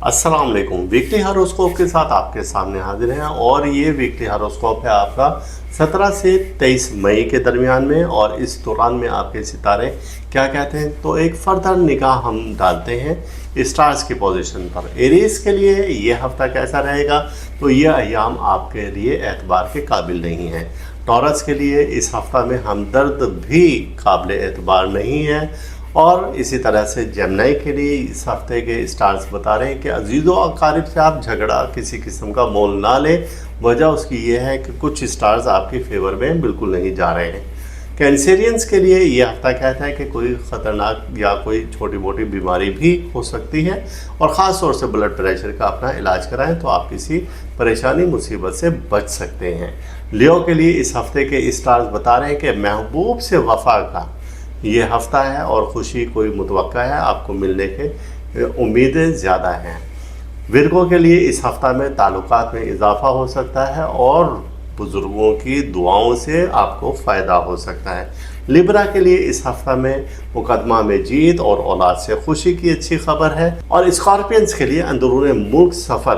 अस्सलाम वालेकुम। Weekly horoscope के साथ आपके सामने हाजिर हैं और ये वीकली हॉरोस्कोप है आपका 17 से 23 मई के दरमियान में। और इस दौरान में आपके सितारे क्या कहते हैं, तो एक फर्दर निगाह हम डालते हैं स्टार्स की पोजीशन पर। एरीज के लिए ये हफ्ता कैसा रहेगा, तो ये अयाम आपके लिए एतबार के काबिल नहीं है। टॉरस के लिए इस हफ्ता में हमदर्द भी काबिल एतबार नहीं है। और इसी तरह से जेमिनी के लिए इस हफ्ते के स्टार्स बता रहे हैं कि अजीज़ो अकारिब से आप झगड़ा किसी किस्म का मोल ना लें। वजह उसकी ये है कि कुछ स्टार्स आपके फेवर में बिल्कुल नहीं जा रहे हैं। कैंसेरियंस के लिए ये हफ्ता कहता है कि कोई ख़तरनाक या कोई छोटी मोटी बीमारी भी हो सकती है और ख़ास तौर से ब्लड प्रेशर का अपना इलाज कराएं तो आप किसी परेशानी मुसीबत से बच सकते हैं। लियो के लिए इस हफ्ते के स्टार्स बता रहे हैं कि महबूब से वफा का ये हफ्ता है और ख़ुशी कोई मुतवक्का है, आपको मिलने के उम्मीदें ज़्यादा हैं। विर्गो के लिए इस हफ्ता में ताल्लुकात में इजाफा हो सकता है और बुज़ुर्गों की दुआओं से आपको फ़ायदा हो सकता है। लिब्रा के लिए इस हफ्ता में मुकदमा में जीत और औलाद से खुशी की अच्छी खबर है। और स्कॉर्पियंस के लिए अंदरूनी मुल्क सफ़र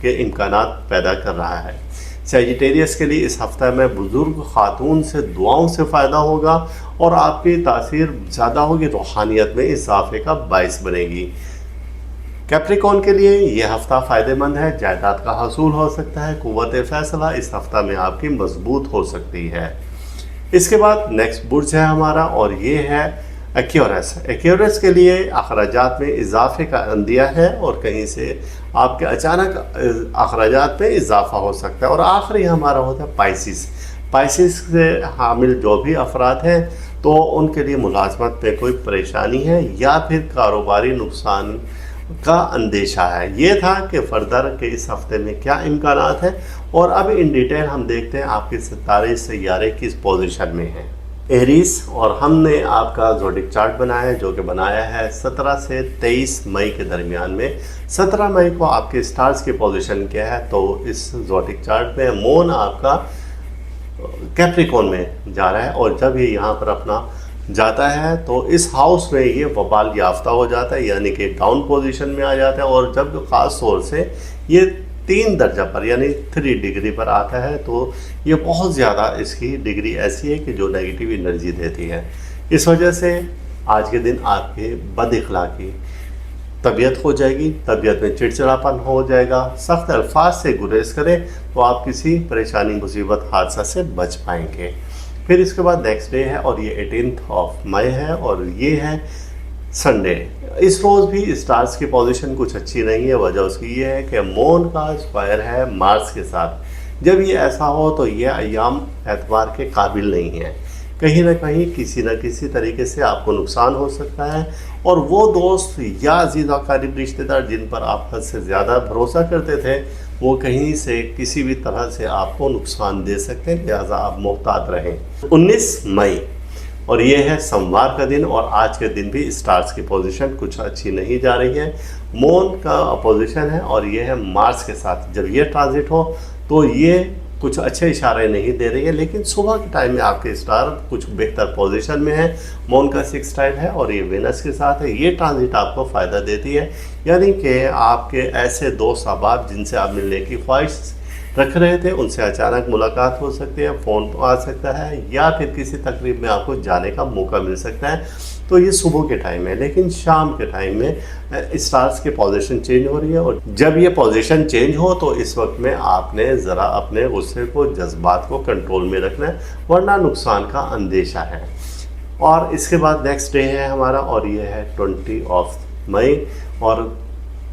के इम्कानात पैदा कर रहा है। सैजिटेरियस के लिए इस हफ्ते में बुज़ुर्ग खातून से दुआओं से फ़ायदा होगा और आपकी तासीर ज़्यादा होगी, रूहानियत में इजाफे का बाइस बनेगी। कैप्रिकॉर्न के लिए यह हफ्ता फ़ायदेमंद है, जायदाद का हसूल हो सकता है, कुव्वत फ़ैसला इस हफ्ता में आपकी मजबूत हो सकती है। इसके बाद नेक्स्ट बुर्ज है हमारा और ये है एक्यूरस। एक्यूरस के लिए अखराजात में इजाफे का अंदिया है और कहीं से आपके अचानक अखराजात में इजाफा हो सकता है। और आखिरी हमारा होता है पाइसिस। पाइसिस से हामिल जो भी अफराद हैं तो उनके लिए मुलाजमत में कोई परेशानी है या फिर कारोबारी नुकसान का अंदेशा है। ये था कि फर्दर के इस हफ्ते में क्या इम्कानात हैं और अब इन डिटेल हम देखते हैं आपके सितारे सैयारे किस पोजीशन में हैं। एरीज, और हमने आपका ज़ोडिक चार्ट बनाया है जो कि बनाया है 17 से 23 मई के दरमियान में। 17 मई को आपके स्टार्स की पोजीशन क्या है, तो इस ज़ोडिक चार्ट में मून आपका कैप्रिकॉर्न में जा रहा है और जब ये यहाँ पर अपना जाता है तो इस हाउस में ये वबाल याफ्ता हो जाता है, यानी कि डाउन पोजीशन में आ जाता है। और जब ख़ास तौर से ये 3 दर्जा पर यानी 3 डिग्री पर आता है तो ये बहुत ज़्यादा इसकी डिग्री ऐसी है कि जो नेगेटिव एनर्जी देती है। इस वजह से आज के दिन आपके बदइखलाकी तबीयत हो जाएगी, तबीयत में चिड़चिड़ापन हो जाएगा। सख्त अल्फाज से गुरेज करें तो आप किसी परेशानी मुसीबत हादसा से बच पाएंगे। फिर इसके बाद नेक्स्ट डे है और ये 18 मई है और ये है संडे। इस रोज़ भी स्टार्स की पोजीशन कुछ अच्छी नहीं है। वजह उसकी ये है कि मून का स्क्वायर है मार्स के साथ। जब ये ऐसा हो तो ये अयाम एतबार के काबिल नहीं है। कहीं ना कहीं किसी न किसी तरीके से आपको नुकसान हो सकता है और वो दोस्त या अजीज़ अकारीब रिश्तेदार जिन पर आप हद से ज़्यादा भरोसा करते थे वो कहीं से किसी भी तरह से आपको नुकसान दे सकते हैं, लिहाजा आप मोहतात रहें। 19 मई और ये है सोमवार का दिन और आज के दिन भी स्टार्स की पोजीशन कुछ अच्छी नहीं जा रही है। मून का अपोजिशन है और ये है मार्स के साथ। जब ये ट्रांजिट हो तो ये कुछ अच्छे इशारे नहीं दे रही है, लेकिन सुबह के टाइम में आपके स्टार कुछ बेहतर पोजीशन में है। मून का 6 टाइल है और ये वेनस के साथ है। ये ट्रांजिट आपको फ़ायदा देती है, यानी कि आपके ऐसे दोस्त अहबाब जिनसे आप मिलने की ख्वाहिश रख रहे थे उनसे अचानक मुलाकात हो सकती है, फ़ोन आ सकता है या फिर किसी तकरीब में आपको जाने का मौका मिल सकता है। तो ये सुबह के टाइम है, लेकिन शाम के टाइम में स्टार्स की पोजीशन चेंज हो रही है और जब ये पोजीशन चेंज हो तो इस वक्त में आपने ज़रा अपने गुस्से को, जज्बात को कंट्रोल में रखना है, वरना नुकसान का अंदेशा है। और इसके बाद नेक्स्ट डे है हमारा और ये है 20 मई और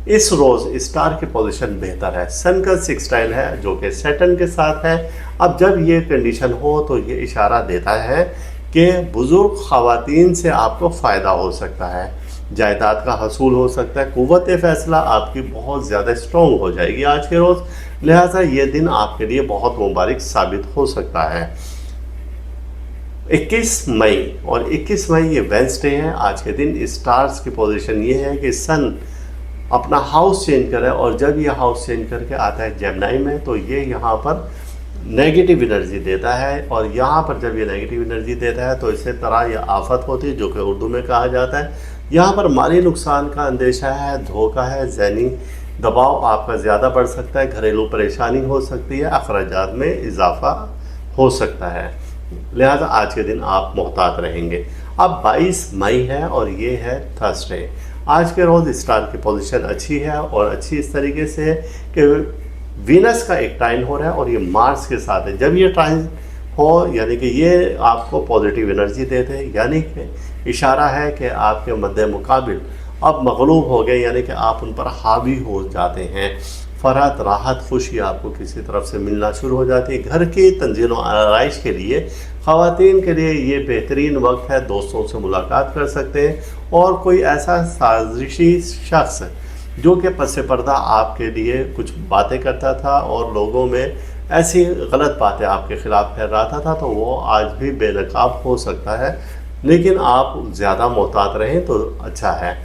इस रोज़ स्टार की पोजीशन बेहतर है। सन का 6 टाइल है जो कि सैटर्न के साथ है। अब जब ये कंडीशन हो तो ये इशारा देता है कि बुज़ुर्ग ख़वातीन से आपको फ़ायदा हो सकता है, जायदाद का हसूल हो सकता है, कुव्वत फ़ैसला आपकी बहुत ज़्यादा स्ट्रॉन्ग हो जाएगी आज के रोज़। लिहाजा ये दिन आपके लिए बहुत मुबारक साबित हो सकता है। 21 मई और 21 मई ये वेडनेसडे है। आज के दिन स्टार्स की पोजीशन ये है कि सन अपना हाउस चेंज करे और जब ये हाउस चेंज करके आता है जेमिनी में तो ये यहाँ पर नेगेटिव एनर्जी देता है। और यहाँ पर जब ये नेगेटिव एनर्जी देता है तो इसे तरह या आफत होती है जो कि उर्दू में कहा जाता है। यहाँ पर माली नुकसान का अंदेशा है, धोखा है, ज़हनी दबाव आपका ज़्यादा बढ़ सकता है, घरेलू परेशानी हो सकती है, अखराजात में इजाफा हो सकता है। लिहाजा आज के दिन आप मोहतात रहेंगे। अब 22 मई है और ये है थर्सडे। आज के रोज़ स्टार की पोजीशन अच्छी है और अच्छी इस तरीके से है कि वीनस का एक टाइन हो रहा है और ये मार्स के साथ है। जब ये टाइन हो यानी कि ये आपको पॉजिटिव एनर्जी देते हैं, यानी कि इशारा है कि आपके मद्दे मुकाबिल अब मगलूब हो गए, यानी कि आप उन पर हावी हो जाते हैं। फ़रहत, राहत, खुशी आपको किसी तरफ से मिलना शुरू हो जाती है। घर की तंजीम और आराइश के लिए ख़वातीन के लिए ये बेहतरीन वक्त है, दोस्तों से मुलाकात कर सकते हैं और कोई ऐसा साजिशी शख्स जो कि पस पर्दा आपके लिए कुछ बातें करता था और लोगों में ऐसी गलत बातें आपके ख़िलाफ़ फैलाता था, तो वो आज भी बेनकाब हो सकता है, लेकिन आप ज़्यादा मोहतात रहें तो अच्छा है।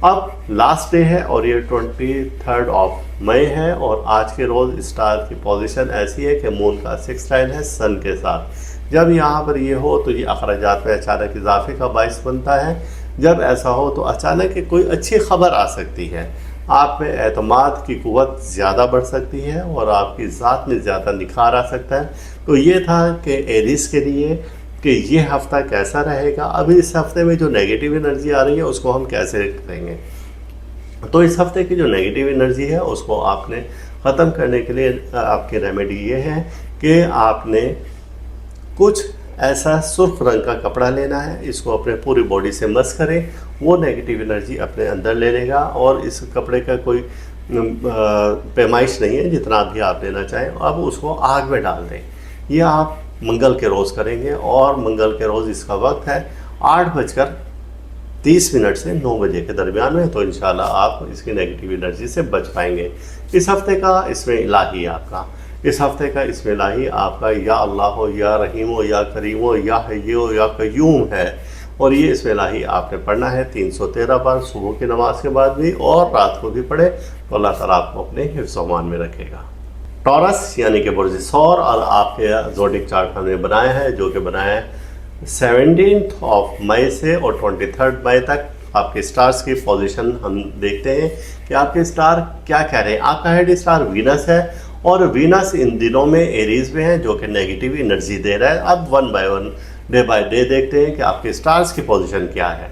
अब लास्ट डे है और ये 23 मई है और आज के रोज़ स्टार की पोजीशन ऐसी है कि मून का सेक्सटाइल है सन के साथ। जब यहाँ पर ये हो तो ये अखराजात में अचानक इजाफे का बाइस बनता है। जब ऐसा हो तो अचानक कोई अच्छी खबर आ सकती है, आप में एतमाद की कुव्वत ज़्यादा बढ़ सकती है और आपकी ज़ात में ज़्यादा निखार आ सकता है। तो ये था कि एरीज के लिए कि ये हफ़्ता कैसा रहेगा। अभी इस हफ़्ते में जो नेगेटिव एनर्जी आ रही है उसको हम कैसे करेंगे। तो इस हफ़्ते की जो नेगेटिव एनर्जी है उसको आपने ख़त्म करने के लिए आपकी रेमेडी ये है कि आपने कुछ ऐसा सुर्ख रंग का कपड़ा लेना है, इसको अपने पूरी बॉडी से मस करें, वो नेगेटिव एनर्जी अपने अंदर ले लेगा। और इस कपड़े का कोई पैमाइश नहीं है, जितना भी आप लेना चाहें। अब उसको आग में डाल दें। ये आप मंगल के रोज़ करेंगे और मंगल के रोज़ इसका वक्त है 8:30 से 9 बजे के दरमियान में। तो इंशाल्लाह आप इसकी नेगेटिव एनर्जी से बच पाएंगे। इस हफ़्ते का इसमें इलाही आपका इस हफ़्ते का इसमें इलाही आपका या अल्लाह हो, या रहीम हो, या करीम हो, या हय्य हो, या कय्यूम है। और ये इसमें इलाही आपने पढ़ना है 313 बार, सुबह की नमाज के बाद भी और रात को भी पढ़े, तो अल्लाह ताला आपको अपने हिफ्ज़ व अमान में रखेगा। टॉरस यानी कि बुर्ज सौर और आपके ज़ोडिक चार्ट हमने बनाया है, जो कि बनाया है 17 मई से और 23 मई तक। आपके स्टार्स की पोजीशन हम देखते हैं कि आपके स्टार क्या कह रहे हैं। आपका हेड स्टार वीनस है और वीनस इन दिनों में एरीज में है, जो कि नेगेटिव एनर्जी दे रहा है। अब 1 बाय 1 डे बाय डे देखते हैं कि आपके स्टार्स की पोजीशन क्या है।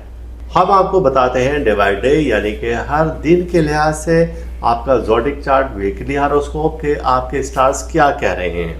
हम आपको बताते हैं डे बाय डे, यानी कि हर दिन के लिहाज से आपका ज़ोडिक चार्ट, वीकली हॉरोस्कोप के आपके स्टार्स क्या कह रहे हैं।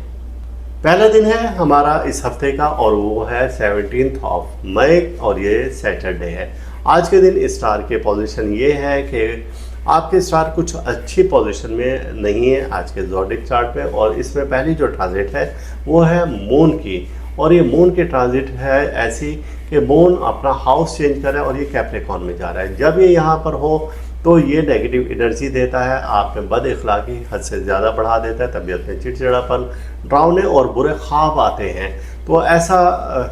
पहला दिन है हमारा इस हफ्ते का और वो है 17 मई और ये सैटरडे है। आज के दिन स्टार के पोजीशन ये है कि आपके स्टार कुछ अच्छी पोजीशन में नहीं है आज के ज़ोडिक चार्ट पे। और इसमें पहली जो ट्रांजिट है वो है मून की, और ये मून की ट्रांजिट है ऐसी कि मून अपना हाउस चेंज कर रहा है और ये कैप्रिकॉर्न में जा रहा है। जब ये यहाँ पर हो तो ये नेगेटिव एनर्जी देता है, आप में बद इखलाकी हद से ज़्यादा बढ़ा देता है, तबीयत में चिड़चिड़ापन, डरावने और बुरे ख्वाब आते हैं। तो ऐसा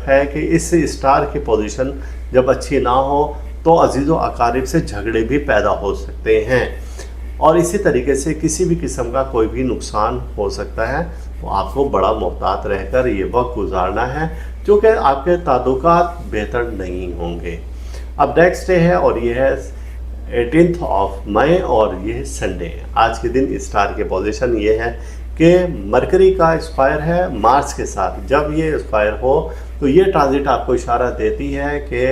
है कि इस स्टार की पोजीशन जब अच्छी ना हो तो अजीज़ व अकारिब से झगड़े भी पैदा हो सकते हैं और इसी तरीके से किसी भी किस्म का कोई भी नुकसान हो सकता है। तो आपको बड़ा मोहतात रहकर ये वक्त गुजारना है, क्योंकि आपके ताल्लुकात बेहतर नहीं होंगे। अब नेक्स्ट डे है और ये है 18 मई और ये है संडे। आज के दिन स्टार के पोजीशन ये है कि मरकरी का स्क्वायर है मार्स के साथ। जब ये स्क्वायर हो तो ये ट्रांजिट आपको इशारा देती है कि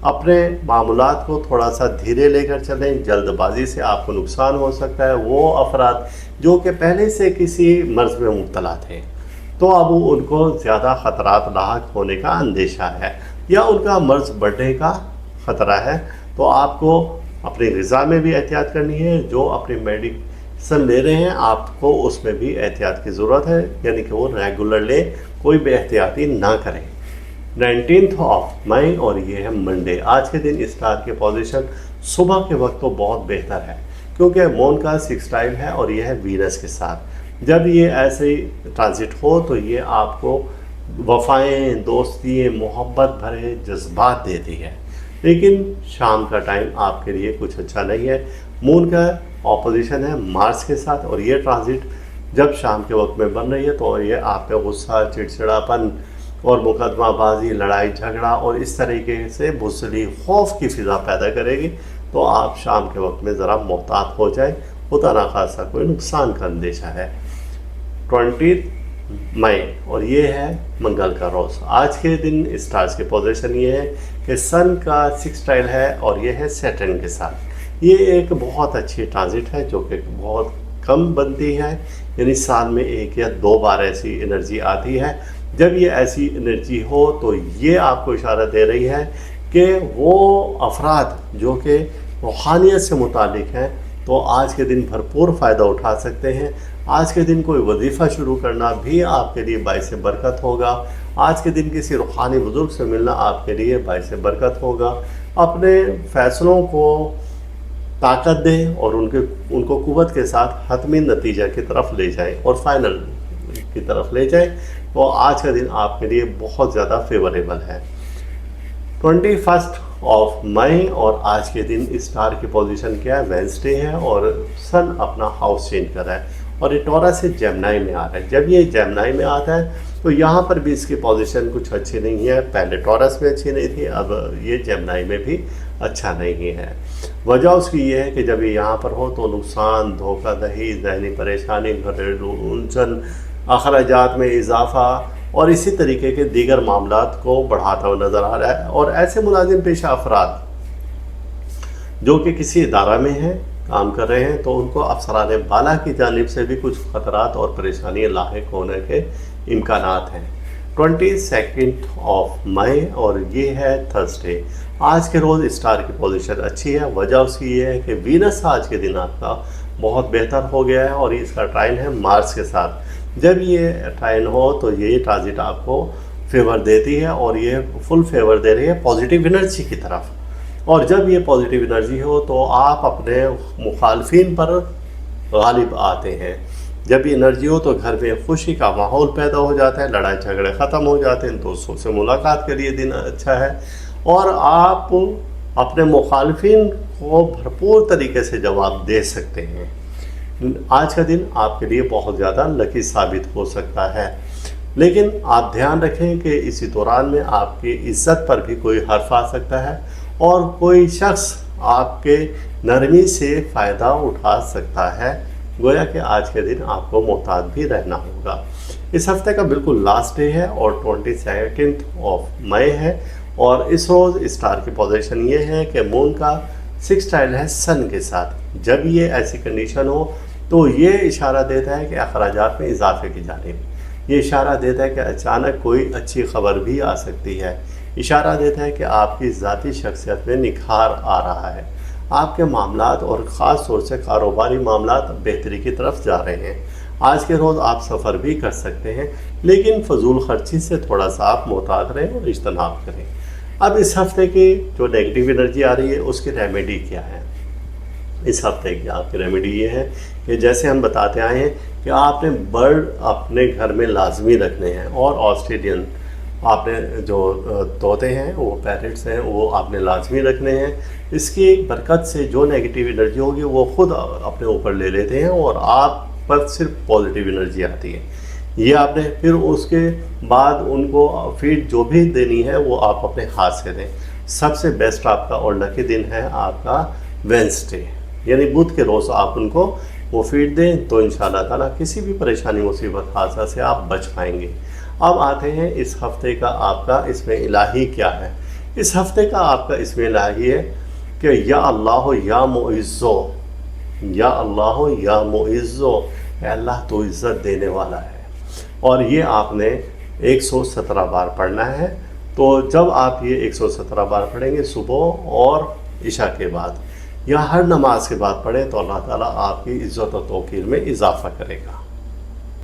अपने मामूलात को थोड़ा सा धीरे लेकर चलें, जल्दबाजी से आपको नुकसान हो सकता है। वो अफराद जो कि पहले से किसी मर्ज़ में मुब्तला थे तो अब उनको ज़्यादा ख़तरात लाहक होने का अंदेशा है या उनका मर्ज़ बढ़ने का ख़तरा है, तो आपको अपनी ग़िज़ा में भी एहतियात करनी है। जो अपनी मेडिसिन ले रहे हैं आपको उसमें भी एहतियात की ज़रूरत है, यानी कि वो रेगुलर लें, कोई बेहतियाती ना करें। 19 मई और ये है मंडे। आज के दिन स्टार के पोजीशन सुबह के वक्त तो बहुत बेहतर है, क्योंकि मून का सेक्सटाइल है और ये है वीनस के साथ। जब ये ऐसे ट्रांजिट हो तो ये आपको वफ़ाएं, दोस्ती, मोहब्बत भरे जज्बात देती है। लेकिन शाम का टाइम आपके लिए कुछ अच्छा नहीं है। मून का ऑपोजिशन है मार्स के साथ और ये ट्रांजिट जब शाम के वक्त में बन रही है तो ये आप पे गुस्सा, चिड़चिड़ापन और मुकदमाबाजी, लड़ाई झगड़ा और इस तरीके से बुज़दिली, खौफ की फ़िज़ा पैदा करेगी। तो आप शाम के वक्त में ज़रा मोहतात हो जाए खुदा ना खासा कोई नुकसान का अंदेशा है। 20 मई और ये है मंगल का रोज़। आज के दिन स्टार्स की पोजीशन ये है कि सन का सिक्सटाइल है और ये है सैटर्न के साथ। ये एक बहुत अच्छी ट्रांजिट है जो कि बहुत कम बनती है, यानी साल में 1 या 2 बार ऐसी एनर्जी आती है। जब ये ऐसी एनर्जी हो तो ये आपको इशारा दे रही है कि वो अफराद जो कि रूहानियत से मुतालिक हैं तो आज के दिन भरपूर फ़ायदा उठा सकते हैं। आज के दिन कोई वजीफ़ा शुरू करना भी आपके लिए बाइस बरकत होगा। आज के दिन किसी रूहानी बुज़ुर्ग से मिलना आपके लिए बाइस बरकत होगा। अपने फ़ैसलों को ताकत दें और उनको कुव्वत के साथ हतमी नतीजा की तरफ ले जाएं और फाइनल की तरफ ले जाएं, तो आज का दिन आपके लिए बहुत ज़्यादा फेवरेबल है। 21 मई और आज के दिन स्टार की पोजीशन क्या है, वेंसडे है और सन अपना हाउस चेंज कर रहा है और ये टॉरस से जेमिनी में आ रहा है। जब ये जेमिनी में आता है तो यहाँ पर भी इसकी पोजीशन कुछ अच्छी नहीं है। पहले टॉरस में अच्छी नहीं थी, अब ये जेमिनी में भी अच्छा नहीं है। वजह उसकी ये है कि जब ये यहाँ पर हो तो नुकसान, धोखाधड़ी, ज़हनी परेशानी, घरेलू उलझन, अखराजात में इजाफा और इसी तरीके के दीगर मामलात को बढ़ाता हुआ नज़र आ रहा है। और ऐसे मुलाजिम पेशा अफराद जो कि किसी इदारा में हैं, काम कर रहे हैं, तो उनको अफसरान बाला की जानिब से भी कुछ ख़तरात और परेशानियाँ लाहिक होने के इम्कानात हैं। 22 मई और ये है थर्सडे। आज के रोज़ स्टार की पोजीशन अच्छी है। वजह उसकी ये है कि वीनस आज के दिन आपका बहुत बेहतर हो गया है और इसका ट्राइन है मार्स के साथ। जब ये ट्राइन हो तो ये ट्रांजिट आपको फेवर देती है और ये फुल फेवर दे रही है पॉजिटिव एनर्जी की तरफ। और जब ये पॉजिटिव एनर्जी हो तो आप अपने मुखालफिन पर गालिब आते हैं। जब ये एनर्जी हो तो घर में खुशी का माहौल पैदा हो जाता है, लड़ाई झगड़े ख़त्म हो जाते हैं, दोस्तों से मुलाकात के लिए दिन अच्छा है और आप अपने मुखालफिन को भरपूर तरीके से जवाब दे सकते हैं। आज का दिन आपके लिए बहुत ज़्यादा लकी साबित हो सकता है, लेकिन आप ध्यान रखें कि इसी दौरान में आपकी इज़्ज़त पर भी कोई हर्फ आ सकता है और कोई शख्स आपके नरमी से फ़ायदा उठा सकता है। गोया कि आज के दिन आपको मोहतात भी रहना होगा। इस हफ्ते का बिल्कुल लास्ट डे है और 22 मई है और इस रोज़ स्टार की पोजीशन ये है कि मून का सिक्सटाइल है सन के साथ। जब ये ऐसी कंडीशन हो तो ये इशारा देता है कि अखराजात में इजाफे की जानिब। ये इशारा देता है कि अचानक कोई अच्छी खबर भी आ सकती है। इशारा देता है कि आपकी ज़ाती शख्सियत में निखार आ रहा है। आपके मामलात और ख़ास तौर से कारोबारी मामलात बेहतरी की तरफ जा रहे हैं। आज के रोज़ आप सफ़र भी कर सकते हैं, लेकिन फजूल खर्ची से थोड़ा सा आप मोहतात रहें और इज्तनाब करें। अब इस हफ्ते की जो नेगेटिव एनर्जी आ रही है उसकी रेमेडी क्या है? इस हफ्ते की आपकी रेमेडी ये है कि जैसे हम बताते आए हैं कि आपने बर्ड अपने घर में लाजमी रखने हैं और ऑस्ट्रेलियन आपने जो तोते हैं वो पैरेट्स हैं वो आपने लाजमी रखने हैं। इसकी बरकत से जो नेगेटिव एनर्जी होगी वो ख़ुद अपने ऊपर ले लेते हैं और आप पर सिर्फ पॉजिटिव एनर्जी आती है। ये आपने फिर उसके बाद उनको फीड जो भी देनी है वो आप अपने हाथ से दें। सबसे बेस्ट आपका और लकी दिन है आपका वेंसडे, यानी बुध के रोज़ आप उनको वो फीड दें तो इंशाल्लाह ताला किसी भी परेशानी मुसीबत हादसा से आप बच पाएंगे। अब आते हैं इस हफ्ते का आपका इसमें इलाही क्या है। इस हफ्ते का आपका इसमें इलाही है कि या अल्लाह या मुइज़्ज़ो, या अल्लाह या मुइज़्ज़ो, अल्लाह तो इज़्ज़त देने वाला है। और ये आपने 117 बार पढ़ना है। तो जब आप ये 117 बार पढ़ेंगे सुबह और इशा के बाद या हर नमाज के बाद पढ़ें तो अल्लाह ताला आपकी इज़्ज़त और तौक़ीर में इजाफ़ा करेगा।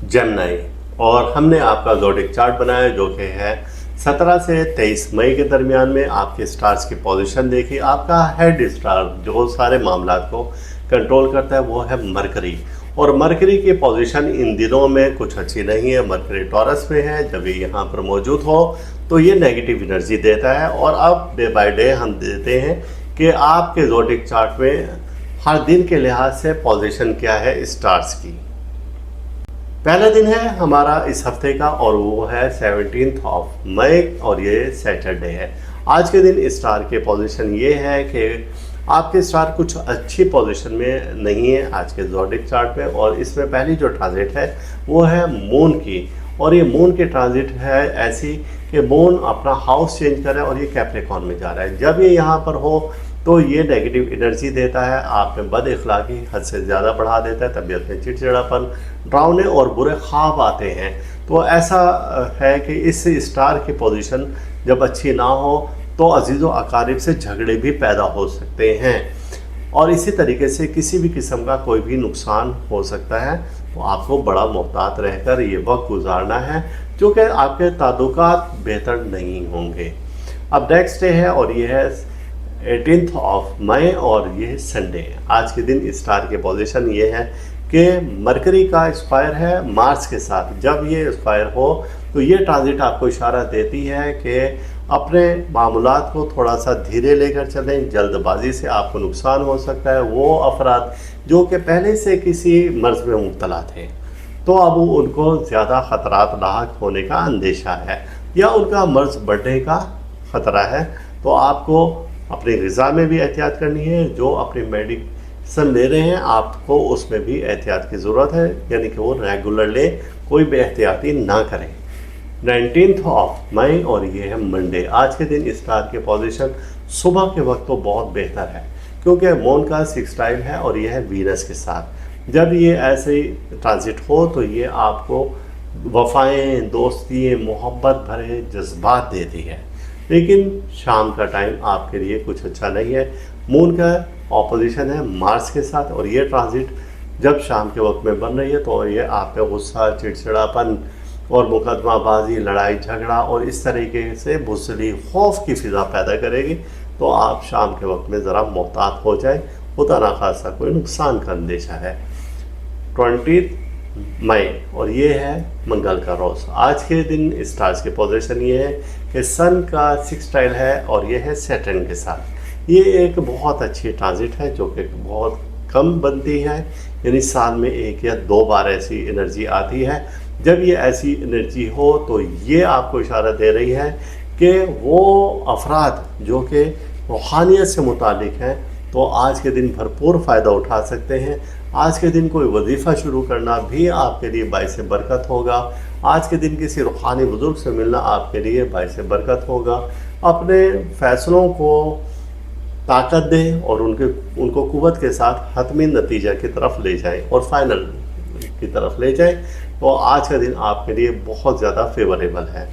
जेमिनी, और हमने आपका ज़ोडिक चार्ट बनाया जो कि है 17 से 23 मई के दरमियान में आपके स्टार्स की पोजीशन देखी। आपका हेड स्टार जो सारे मामलात को कंट्रोल करता है वो है मरकरी, और मरकरी की पोजीशन इन दिनों में कुछ अच्छी नहीं है। मरकरी टॉरस में है, जब ये यहाँ पर मौजूद हो तो ये नेगेटिव एनर्जी देता है। और अब डे बाय डे हम देते हैं कि आपके ज़ोडिक चार्ट में हर दिन के लिहाज से पोजीशन क्या है स्टार्स की। पहला दिन है हमारा इस हफ्ते का और वो है 17 मई और ये सैटरडे है। आज के दिन स्टार के पोजीशन ये है कि आपके स्टार कुछ अच्छी पोजीशन में नहीं है आज के ज़ोडिक चार्ट पे, और इसमें पहली जो ट्रांजिट है वो है मून की, और ये मून की ट्रांजिट है ऐसी कि मून अपना हाउस चेंज कर रहा है और ये कैप्रिकॉर्न में जा रहा है। जब ये यहाँ पर हो तो ये नेगेटिव एनर्जी देता है, आप में बद इखलाकी हद से ज़्यादा बढ़ा देता है, तबीयत में चिड़चिड़ापन, डरावने और बुरे ख्वाब आते हैं। तो ऐसा है कि इस स्टार की पोजीशन जब अच्छी ना हो तो अजीज़ व अकारिब से झगड़े भी पैदा हो सकते हैं, और इसी तरीके से किसी भी किस्म का कोई भी नुकसान हो सकता है। तो आपको बड़ा मोहतात रहकर ये वक्त गुजारना है, क्योंकि आपके ताल्लुकात बेहतर नहीं होंगे। अब नेक्स्ट डे है और ये है 18 ऑफ मई, और ये है संडे। आज के दिन स्टार की पोजीशन ये है कि मरकरी का स्क्वायर है मार्स के साथ। जब ये स्क्वायर हो तो ये ट्रांजिट आपको इशारा देती है कि अपने मामूलात को थोड़ा सा धीरे लेकर चलें, जल्दबाजी से आपको नुकसान हो सकता है। वो अफराद जो कि पहले से किसी मर्ज़ में मुब्तला थे तो अब उनको ज़्यादा ख़तरात लाहक होने का अंदेशा है या उनका मर्ज़ बढ़ने का ख़तरा है, तो आपको अपनी ग़िज़ा में भी एहतियात करनी है। जो अपनी मेडिसिन ले रहे हैं आपको उसमें भी एहतियात की ज़रूरत है, यानी कि वो रेगुलर लें, कोई बेहतियाती ना करें। 19 ऑफ मई और ये है मंडे। आज के दिन स्टार की पोजीशन सुबह के वक्त तो बहुत बेहतर है, क्योंकि मून का सिक्सटाइल है और ये है वीनस के साथ। जब ये ऐसे ट्रांजिट हो तो ये आपको वफ़ाएं, दोस्ती, मोहब्बत भरे जज्बात देती है, लेकिन शाम का टाइम आपके लिए कुछ अच्छा नहीं है। मून का ऑपोजिशन है मार्स के साथ, और ये ट्रांजिट जब शाम के वक्त में बन रही है तो ये आप पे गुस्सा, चिड़चिड़ापन और मुकदमाबाजी, लड़ाई झगड़ा और इस तरीके से बुज़दिली, खौफ की फ़िज़ा पैदा करेगी। तो आप शाम के वक्त में ज़रा मोहतात हो जाए, खुदा ना खासा कोई नुकसान का अंदेशा है। 20 मई और ये है मंगल का रोज़। आज के दिन स्टार्स की पोजीशन ये है कि सन का सिक्सटाइल है और ये है सैटर्न के साथ। ये एक बहुत अच्छी ट्रांजिट है जो कि बहुत कम बनती है, यानी साल में 1 या 2 बार ऐसी एनर्जी आती है। जब ये ऐसी एनर्जी हो तो ये आपको इशारा दे रही है कि वो अफराद जो कि रूहानियत से मुतालिक हैं तो आज के दिन भरपूर फ़ायदा उठा सकते हैं। आज के दिन कोई वजीफ़ा शुरू करना भी आपके लिए बाइस बरकत होगा। आज के दिन किसी रूहानी बुज़ुर्ग से मिलना आपके लिए बाइस बरकत होगा। अपने फ़ैसलों को ताकत दें और उनको क़ुव्वत के साथ हतमी नतीजा की तरफ ले जाएं और फाइनल की तरफ ले जाएं। तो आज का दिन आपके लिए बहुत ज़्यादा फेवरेबल है।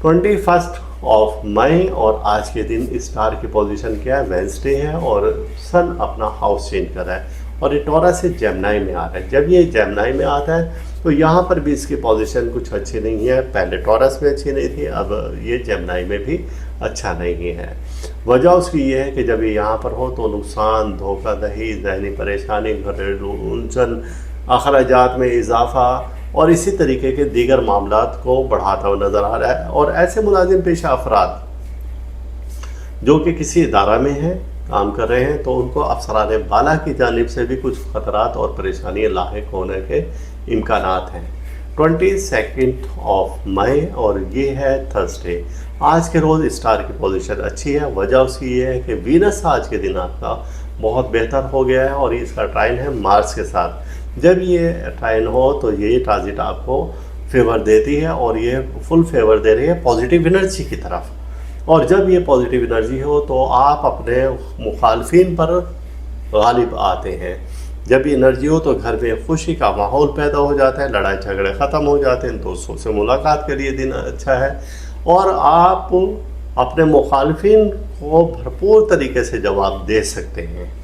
21 ऑफ मई और आज के दिन स्टार की पोजीशन क्या है, वेंसडे है और सन अपना हाउस चेंज कर रहा है और ये टॉरस से जेमिनी में आ रहा है। जब ये जेमिनी में आता है तो यहाँ पर भी इसकी पोजीशन कुछ अच्छी नहीं है। पहले टॉरस में अच्छी नहीं थी, अब ये जेमिनी में भी अच्छा नहीं है। वजह उसकी ये है कि जब ये यहाँ पर हो तो नुकसान, धोखाधड़ी, ज़हनी परेशानी, घरेलू उलझन, अखराजात में इजाफा और इसी तरीके के दीगर मामलात को बढ़ाता हुआ नज़र आ रहा है। और ऐसे मुलाजिम पेशा अफराद जो कि किसी इदारा में हैं, काम कर रहे हैं, तो उनको अफसरान बाला की जानिब से भी कुछ ख़तरात और परेशानियाँ लाहिक होने के इम्कानात हैं। 22 ऑफ मई और ये है थर्सडे। आज के रोज़ स्टार की पोजीशन अच्छी है। वजह उसकी ये है कि वीनस आज के दिन आपका बहुत बेहतर हो गया है और इसका ट्राइन है मार्स के साथ। जब ये ट्राइन हो तो ये ट्रांजिट आपको फेवर देती है और ये फुल फेवर दे रही है पॉजिटिव एनर्जी की तरफ। और जब ये पॉजिटिव एनर्जी हो तो आप अपने मुखालफिन पर गालिब आते हैं। जब ये एनर्जी हो तो घर में खुशी का माहौल पैदा हो जाता है, लड़ाई झगड़े ख़त्म हो जाते हैं, दोस्तों से मुलाकात के लिए दिन अच्छा है और आप अपने मुखालफिन को भरपूर तरीके से जवाब दे सकते हैं।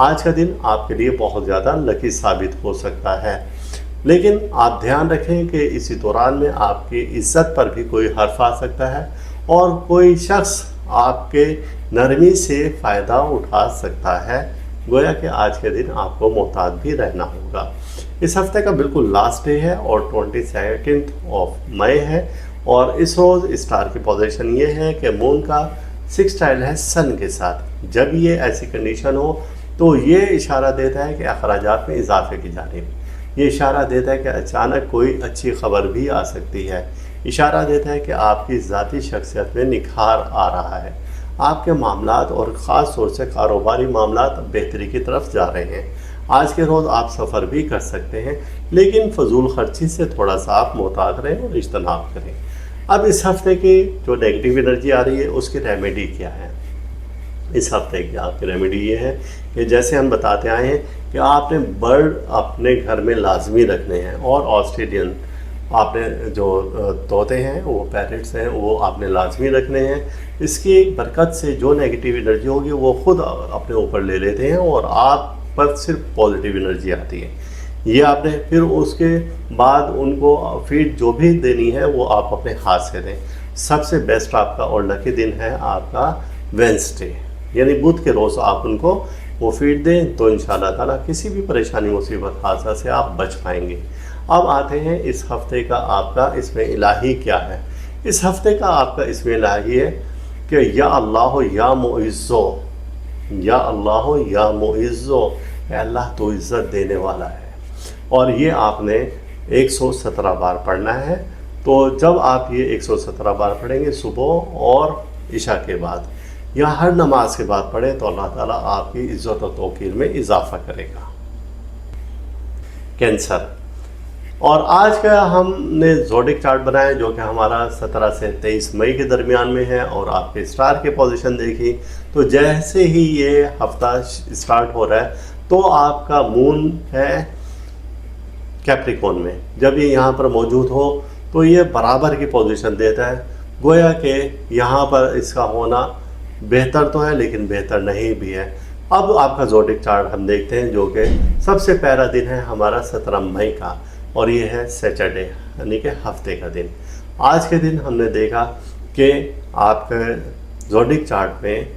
आज का दिन आपके लिए बहुत ज़्यादा लकी साबित हो सकता है, लेकिन आप ध्यान रखें कि इसी दौरान में आपकी इज़्ज़त पर भी कोई हर्फ आ सकता है और कोई शख्स आपके नरमी से फ़ायदा उठा सकता है। गोया कि आज के दिन आपको मोहतात भी रहना होगा। इस हफ्ते का बिल्कुल लास्ट डे है और 22 ऑफ मई है और इस रोज़ स्टार की पोजीशन ये है कि मून का सिक्सटाइल है सन के साथ। जब ये ऐसी कंडीशन हो तो ये इशारा देता है कि अखराजात में इजाफे की जानिब, ये इशारा देता है कि अचानक कोई अच्छी खबर भी आ सकती है, इशारा देता है कि आपकी ज़ाती शख्सियत में निखार आ रहा है, आपके मामलात और ख़ास तौर से कारोबारी मामलात बेहतरी की तरफ जा रहे हैं। आज के रोज़ आप सफ़र भी कर सकते हैं, लेकिन फजूल खर्ची से थोड़ा सा आप मोहतात रहें और इज्तनाब करें। अब इस हफ्ते की जो नेगेटिव एनर्जी आ रही है उसकी रेमेडी क्या है? इस हफ्ते की आपकी रेमेडी ये है कि जैसे हम बताते आए हैं कि आपने बर्ड अपने घर में लाजमी रखने हैं, और ऑस्ट्रेलियन आपने जो तोते हैं, वो पैरेट्स हैं, वो आपने लाजमी रखने हैं। इसकी बरकत से जो नेगेटिव एनर्जी होगी वो ख़ुद अपने ऊपर ले लेते हैं और आप पर सिर्फ पॉजिटिव एनर्जी आती है। ये आपने फिर उसके बाद उनको फीड जो भी देनी है वो आप अपने हाथ से दें। सबसे बेस्ट आपका और लकी दिन है आपका वेंसडे, यानी बुध के रोज़ आप उनको वो फीड दें, तो इंशाल्लाह ताला किसी भी परेशानी मुसीबत हादसा से आप बच पाएंगे। अब आते हैं इस हफ्ते का आपका इसमें इलाही क्या है। इस हफ्ते का आपका इसमें इलाही है कि या अल्लाह या मुइज़्ज़ो, या अल्लाह या मुइज़्ज़ो, अल्लाह तो इज़्ज़त देने वाला है। और ये आपने 117 बार पढ़ना है। तो जब आप ये 117 बार पढ़ेंगे सुबह और इशा के बाद या हर नमाज के बाद पढ़ें तो अल्लाह ताला आपकी इज़्ज़त और तौक़ीर में इजाफ़ा करेगा। कैंसर, और आज का हमने ज़ोडिक चार्ट बनाया जो कि हमारा 17 से 23 मई के दरमियान में है, और आपके स्टार की पोजीशन देखी तो जैसे ही ये हफ्ता स्टार्ट हो रहा है तो आपका मून है कैप्रिकॉन में। जब ये यहाँ पर मौजूद हो तो ये बराबर की पोजीशन देता है, गोया कि यहाँ पर इसका होना बेहतर तो है लेकिन बेहतर नहीं भी है। अब आपका ज़ोडिक चार्ट हम देखते हैं जो कि सबसे पहला दिन है हमारा 17 मई का, और ये है सैटरडे यानी कि हफ्ते का दिन। आज के दिन हमने देखा कि आपके ज़ोडिक चार्ट में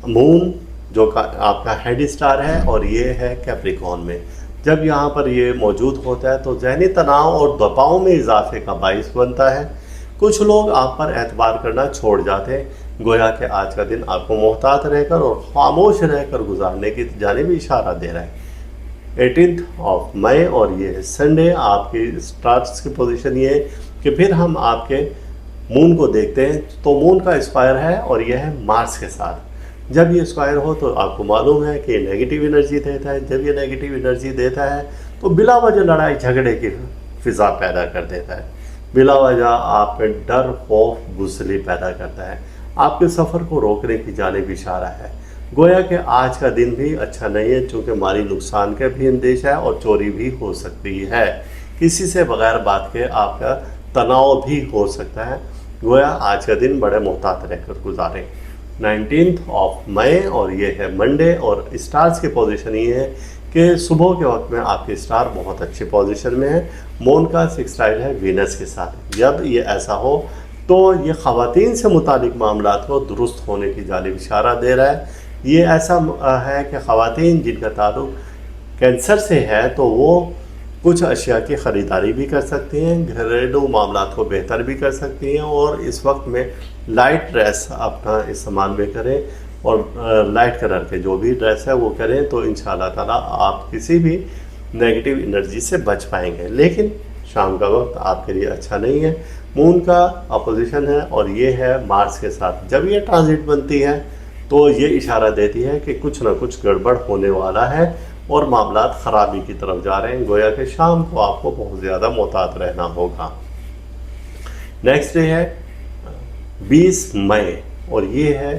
मून जो आपका हेड स्टार है और ये है कैप्रिकॉन में। जब यहाँ पर ये मौजूद होता है तो ज़हनी तनाव और दबाव में इजाफे का बाइस बनता है। कुछ लोग आप पर एतबार करना छोड़ जाते हैं, गोया कि आज का दिन आपको मोहतात रहकर और खामोश रहकर गुजारने की जानिब इशारा दे रहा है। 18 मई और ये है संडे। आपकी स्टार्स की पोजीशन ये है कि फिर हम आपके मून को देखते हैं तो मून का स्क्वायर है और यह है मार्स के साथ। जब ये स्क्वायर हो तो आपको मालूम है कि नेगेटिव एनर्जी देता है। जब ये नेगेटिव एनर्जी देता है तो बिला वजह लड़ाई झगड़े की फिज़ा पैदा कर देता है, बिला वजह आप पे डर, खौफ, बुज़दिली पैदा करता है, आपके सफ़र को रोकने की जानिब इशारा है। गोया कि आज का दिन भी अच्छा नहीं है चूँकि माली नुकसान का भी अंदेशा है और चोरी भी हो सकती है। किसी से बगैर बात के आपका तनाव भी हो सकता है। गोया आज का दिन बड़े मोहतात रहकर गुजारें। 19 मई और ये है मंडे, और स्टार्स की पोजीशन ये है कि सुबह के वक्त में आपके स्टार बहुत अच्छी पोजीशन में है। मून का सेक्सटाइल है वीनस के साथ। जब ये ऐसा हो तो ये ख़वातीन से मुतालिक मामलात को दुरुस्त होने की जानिब इशारा दे रहा है। ये ऐसा है कि ख़वातीन जिनका ताल्लुक़ कैंसर से है तो वो कुछ अशिया की ख़रीदारी भी कर सकती हैं, घरेलू मामलात को बेहतर भी कर सकती हैं, और इस वक्त में लाइट ड्रेस अपना इस्तेमाल में करें और लाइट कलर के जो भी ड्रेस है वो करें तो इंशाल्लाह ताला आप किसी भी नेगेटिव एनर्जी से बच पाएंगे। लेकिन शाम का वक्त आपके लिए अच्छा नहीं है। मून का अपोजिशन है और ये है मार्स के साथ। जब ये ट्रांजिट बनती है तो ये इशारा देती है कि कुछ ना कुछ गड़बड़ होने वाला है और मामलात ख़राबी की तरफ जा रहे हैं। गोया कि शाम को आपको बहुत ज़्यादा मोहतात रहना होगा। नेक्स्ट डे है 20 मई और ये है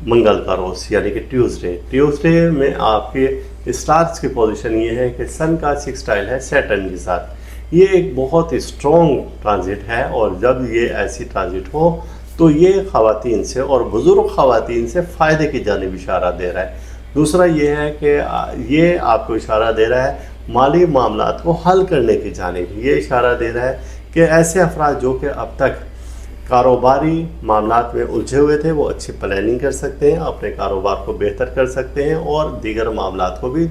मंगल का रोज़ यानी कि ट्यूसडे में आपके स्टार्स की पोजीशन ये है कि सन का सेक्सटाइल है सैटर्न के साथ। ये एक बहुत स्ट्रॉन्ग ट्रांजिट है और जब ये ऐसी ट्रांजिट हो तो ये ख़वातीन से और बुज़ुर्ग ख़वातीन से फ़ायदे की जानिब इशारा दे रहा है। दूसरा ये है कि ये आपको इशारा दे रहा है माली मामलात को हल करने की जानिब। ये इशारा दे रहा है कि ऐसे अफराद जो कि अब तक कारोबारी मामलात में उलझे हुए थे वो अच्छी प्लानिंग कर सकते हैं, अपने कारोबार को बेहतर कर सकते हैं और दीगर मामलात को भी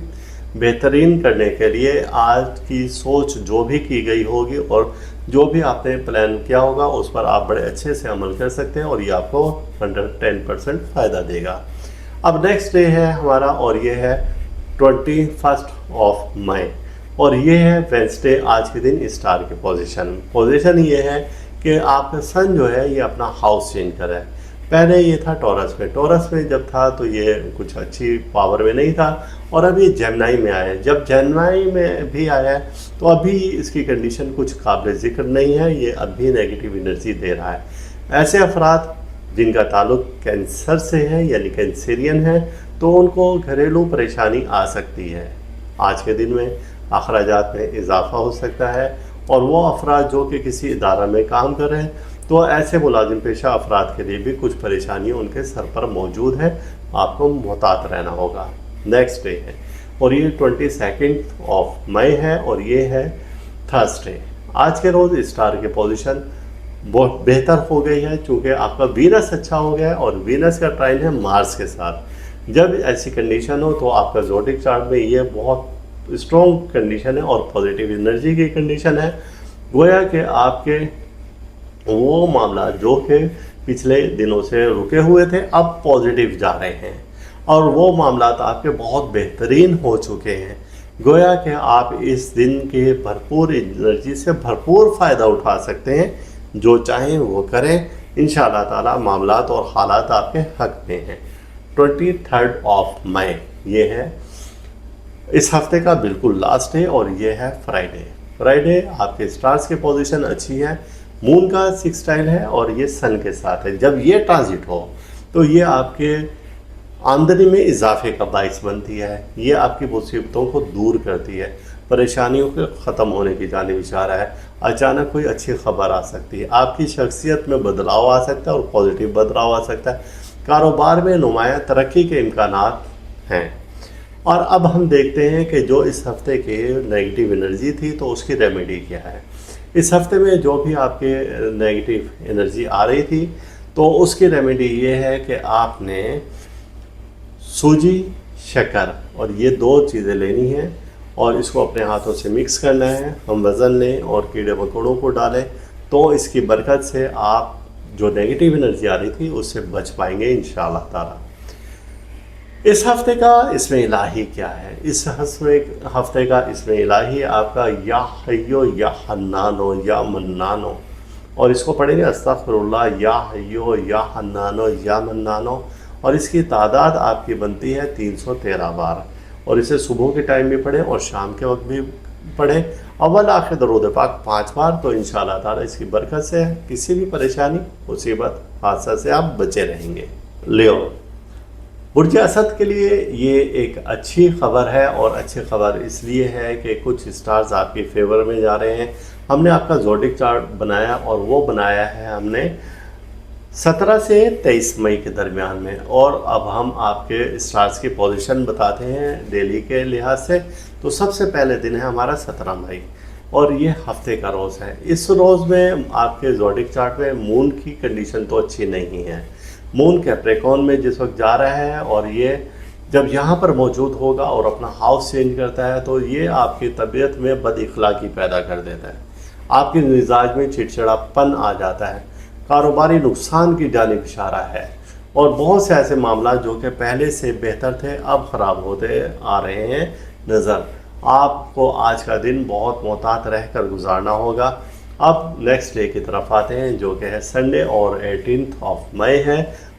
बेहतरीन करने के लिए आज की सोच जो भी की गई होगी और जो भी आपने प्लान किया होगा उस पर आप बड़े अच्छे से अमल कर सकते हैं और ये आपको 110% फ़ायदा देगा। अब नेक्स्ट डे है हमारा और ये है 21 मई और ये है वेंसडे। आज के दिन स्टार की पोजीशन ये है कि आपका सन जो है ये अपना हाउस चेंज कर रहा है। पहले ये था टॉरस में जब था तो ये कुछ अच्छी पावर में नहीं था, और अभी जेमिनी में आया है। जब जेमिनी में भी आया है तो अभी इसकी कंडीशन कुछ काबिल ज़िक्र नहीं है, ये अभी नेगेटिव एनर्जी दे रहा है। ऐसे अफराद जिनका ताल्लुक कैंसर से है यानी कैंसेरियन है, तो उनको घरेलू परेशानी आ सकती है। आज के दिन में अखराजात में इजाफा हो सकता है, और वो अफराद जो कि किसी इदारा में काम कर रहे हैं तो ऐसे मुलाजिम पेशा अफराद के लिए भी कुछ परेशानी उनके सर पर मौजूद है, आपको मुहतात रहना होगा। नेक्स्ट डे है और ये 22 मई है और ये है थर्सडे। आज के रोज़ स्टार की पोजीशन बहुत बेहतर हो गई है, चूँकि आपका वीनस अच्छा हो गया है और वीनस का ट्राइन है मार्स के साथ। जब ऐसी कंडीशन हो तो आपका ज़ोडिक चार्ट में ये बहुत स्ट्रॉन्ग कंडीशन है और पॉजिटिव एनर्जी की कंडीशन है। गोया कि आपके वो मामला जो कि पिछले दिनों से रुके हुए थे अब पॉजिटिव जा रहे हैं, और वो मामला आपके बहुत बेहतरीन हो चुके हैं। गोया कि आप इस दिन के भरपूर एनर्जी से भरपूर फ़ायदा उठा सकते हैं, जो चाहें वो करें। इंशाअल्लाह ताला मामलात और हालात आपके हक में हैं। 23 मई ये है इस हफ्ते का बिल्कुल लास्ट है, और ये है फ्राइडे आपके स्टार्स की पोजीशन अच्छी है, मून का सिक्सटाइल है और ये सन के साथ है। जब ये ट्रांजिट हो तो ये आपके आमदनी में इजाफे का बाइस बनती है, ये आपकी मुसीबतों को दूर करती है, परेशानियों के ख़त्म होने की जानिब इशारा है। अचानक कोई अच्छी खबर आ सकती है, आपकी शख्सियत में बदलाव आ सकता है और पॉजिटिव बदलाव आ सकता है। कारोबार में नुमाया तरक्की के इम्कानात हैं। और अब हम देखते हैं कि जो इस हफ्ते के नेगेटिव एनर्जी थी तो उसकी रेमेडी क्या है। इस हफ्ते में जो भी आपके नेगेटिव एनर्जी आ रही थी तो उसकी रेमेडी ये है कि आपने सूजी, शक्कर और ये 2 चीज़ें लेनी हैं और इसको अपने हाथों से मिक्स करना है। हम वज़न लें और कीड़े मकोड़ों को डालें तो इसकी बरकत से आप जो नेगेटिव एनर्जी आ रही थी उससे बच पाएंगे इंशाअल्लाह ताला। इस हफ्ते का इसमें इलाही क्या है? इस हफ्ते का इसमें इलाही आपका या हय्यो या हन्नानो या मन्नानो, और इसको पढ़ेंगे अस्तगफिरुल्लाह या हय्यो या हन्नानो या मन्नानो, और इसकी तादाद आपकी बनती है 313 बार, और इसे सुबह के टाइम भी पढ़ें और शाम के वक्त भी पढ़ें। अव्वल आखिर दरूद पाक 5 बार, तो इंशाअल्लाह ताला इसकी बरकत से किसी भी परेशानी, मुसीबत, हादसा से आप बचे रहेंगे। लियो बुर्ज असद के लिए ये एक अच्छी खबर है, और अच्छी खबर इसलिए है कि कुछ स्टार्स आपके फेवर में जा रहे हैं। हमने आपका ज़ोडिक चार्ट बनाया और वो बनाया है हमने 17 से 23 मई के दरमियान में, और अब हम आपके स्टार्स की पोजीशन बताते हैं डेली के लिहाज से। तो सबसे पहले दिन है हमारा 17 मई और ये हफ्ते का रोज़ है। इस रोज़ में आपके ज़ोडिक चार्ट में मून की कंडीशन तो अच्छी नहीं है। मून कैप्रिकॉर्न में जिस वक्त जा रहा है और ये जब यहाँ पर मौजूद होगा और अपना हाउस चेंज करता है तो ये आपकी तबीयत में बदइखलाकी पैदा कर देता है, आपके मिजाज में चिड़चिड़ापन आ जाता है, कारोबारी नुकसान की जानिब इशारा है, और बहुत से ऐसे मामला जो कि पहले से बेहतर थे अब ख़राब होते आ रहे हैं नज़र। आपको आज का दिन बहुत मोहतात रह कर गुजारना होगा। अब नेक्स्ट डे की तरफ आते हैं जो कि है संडे और 18 मई है।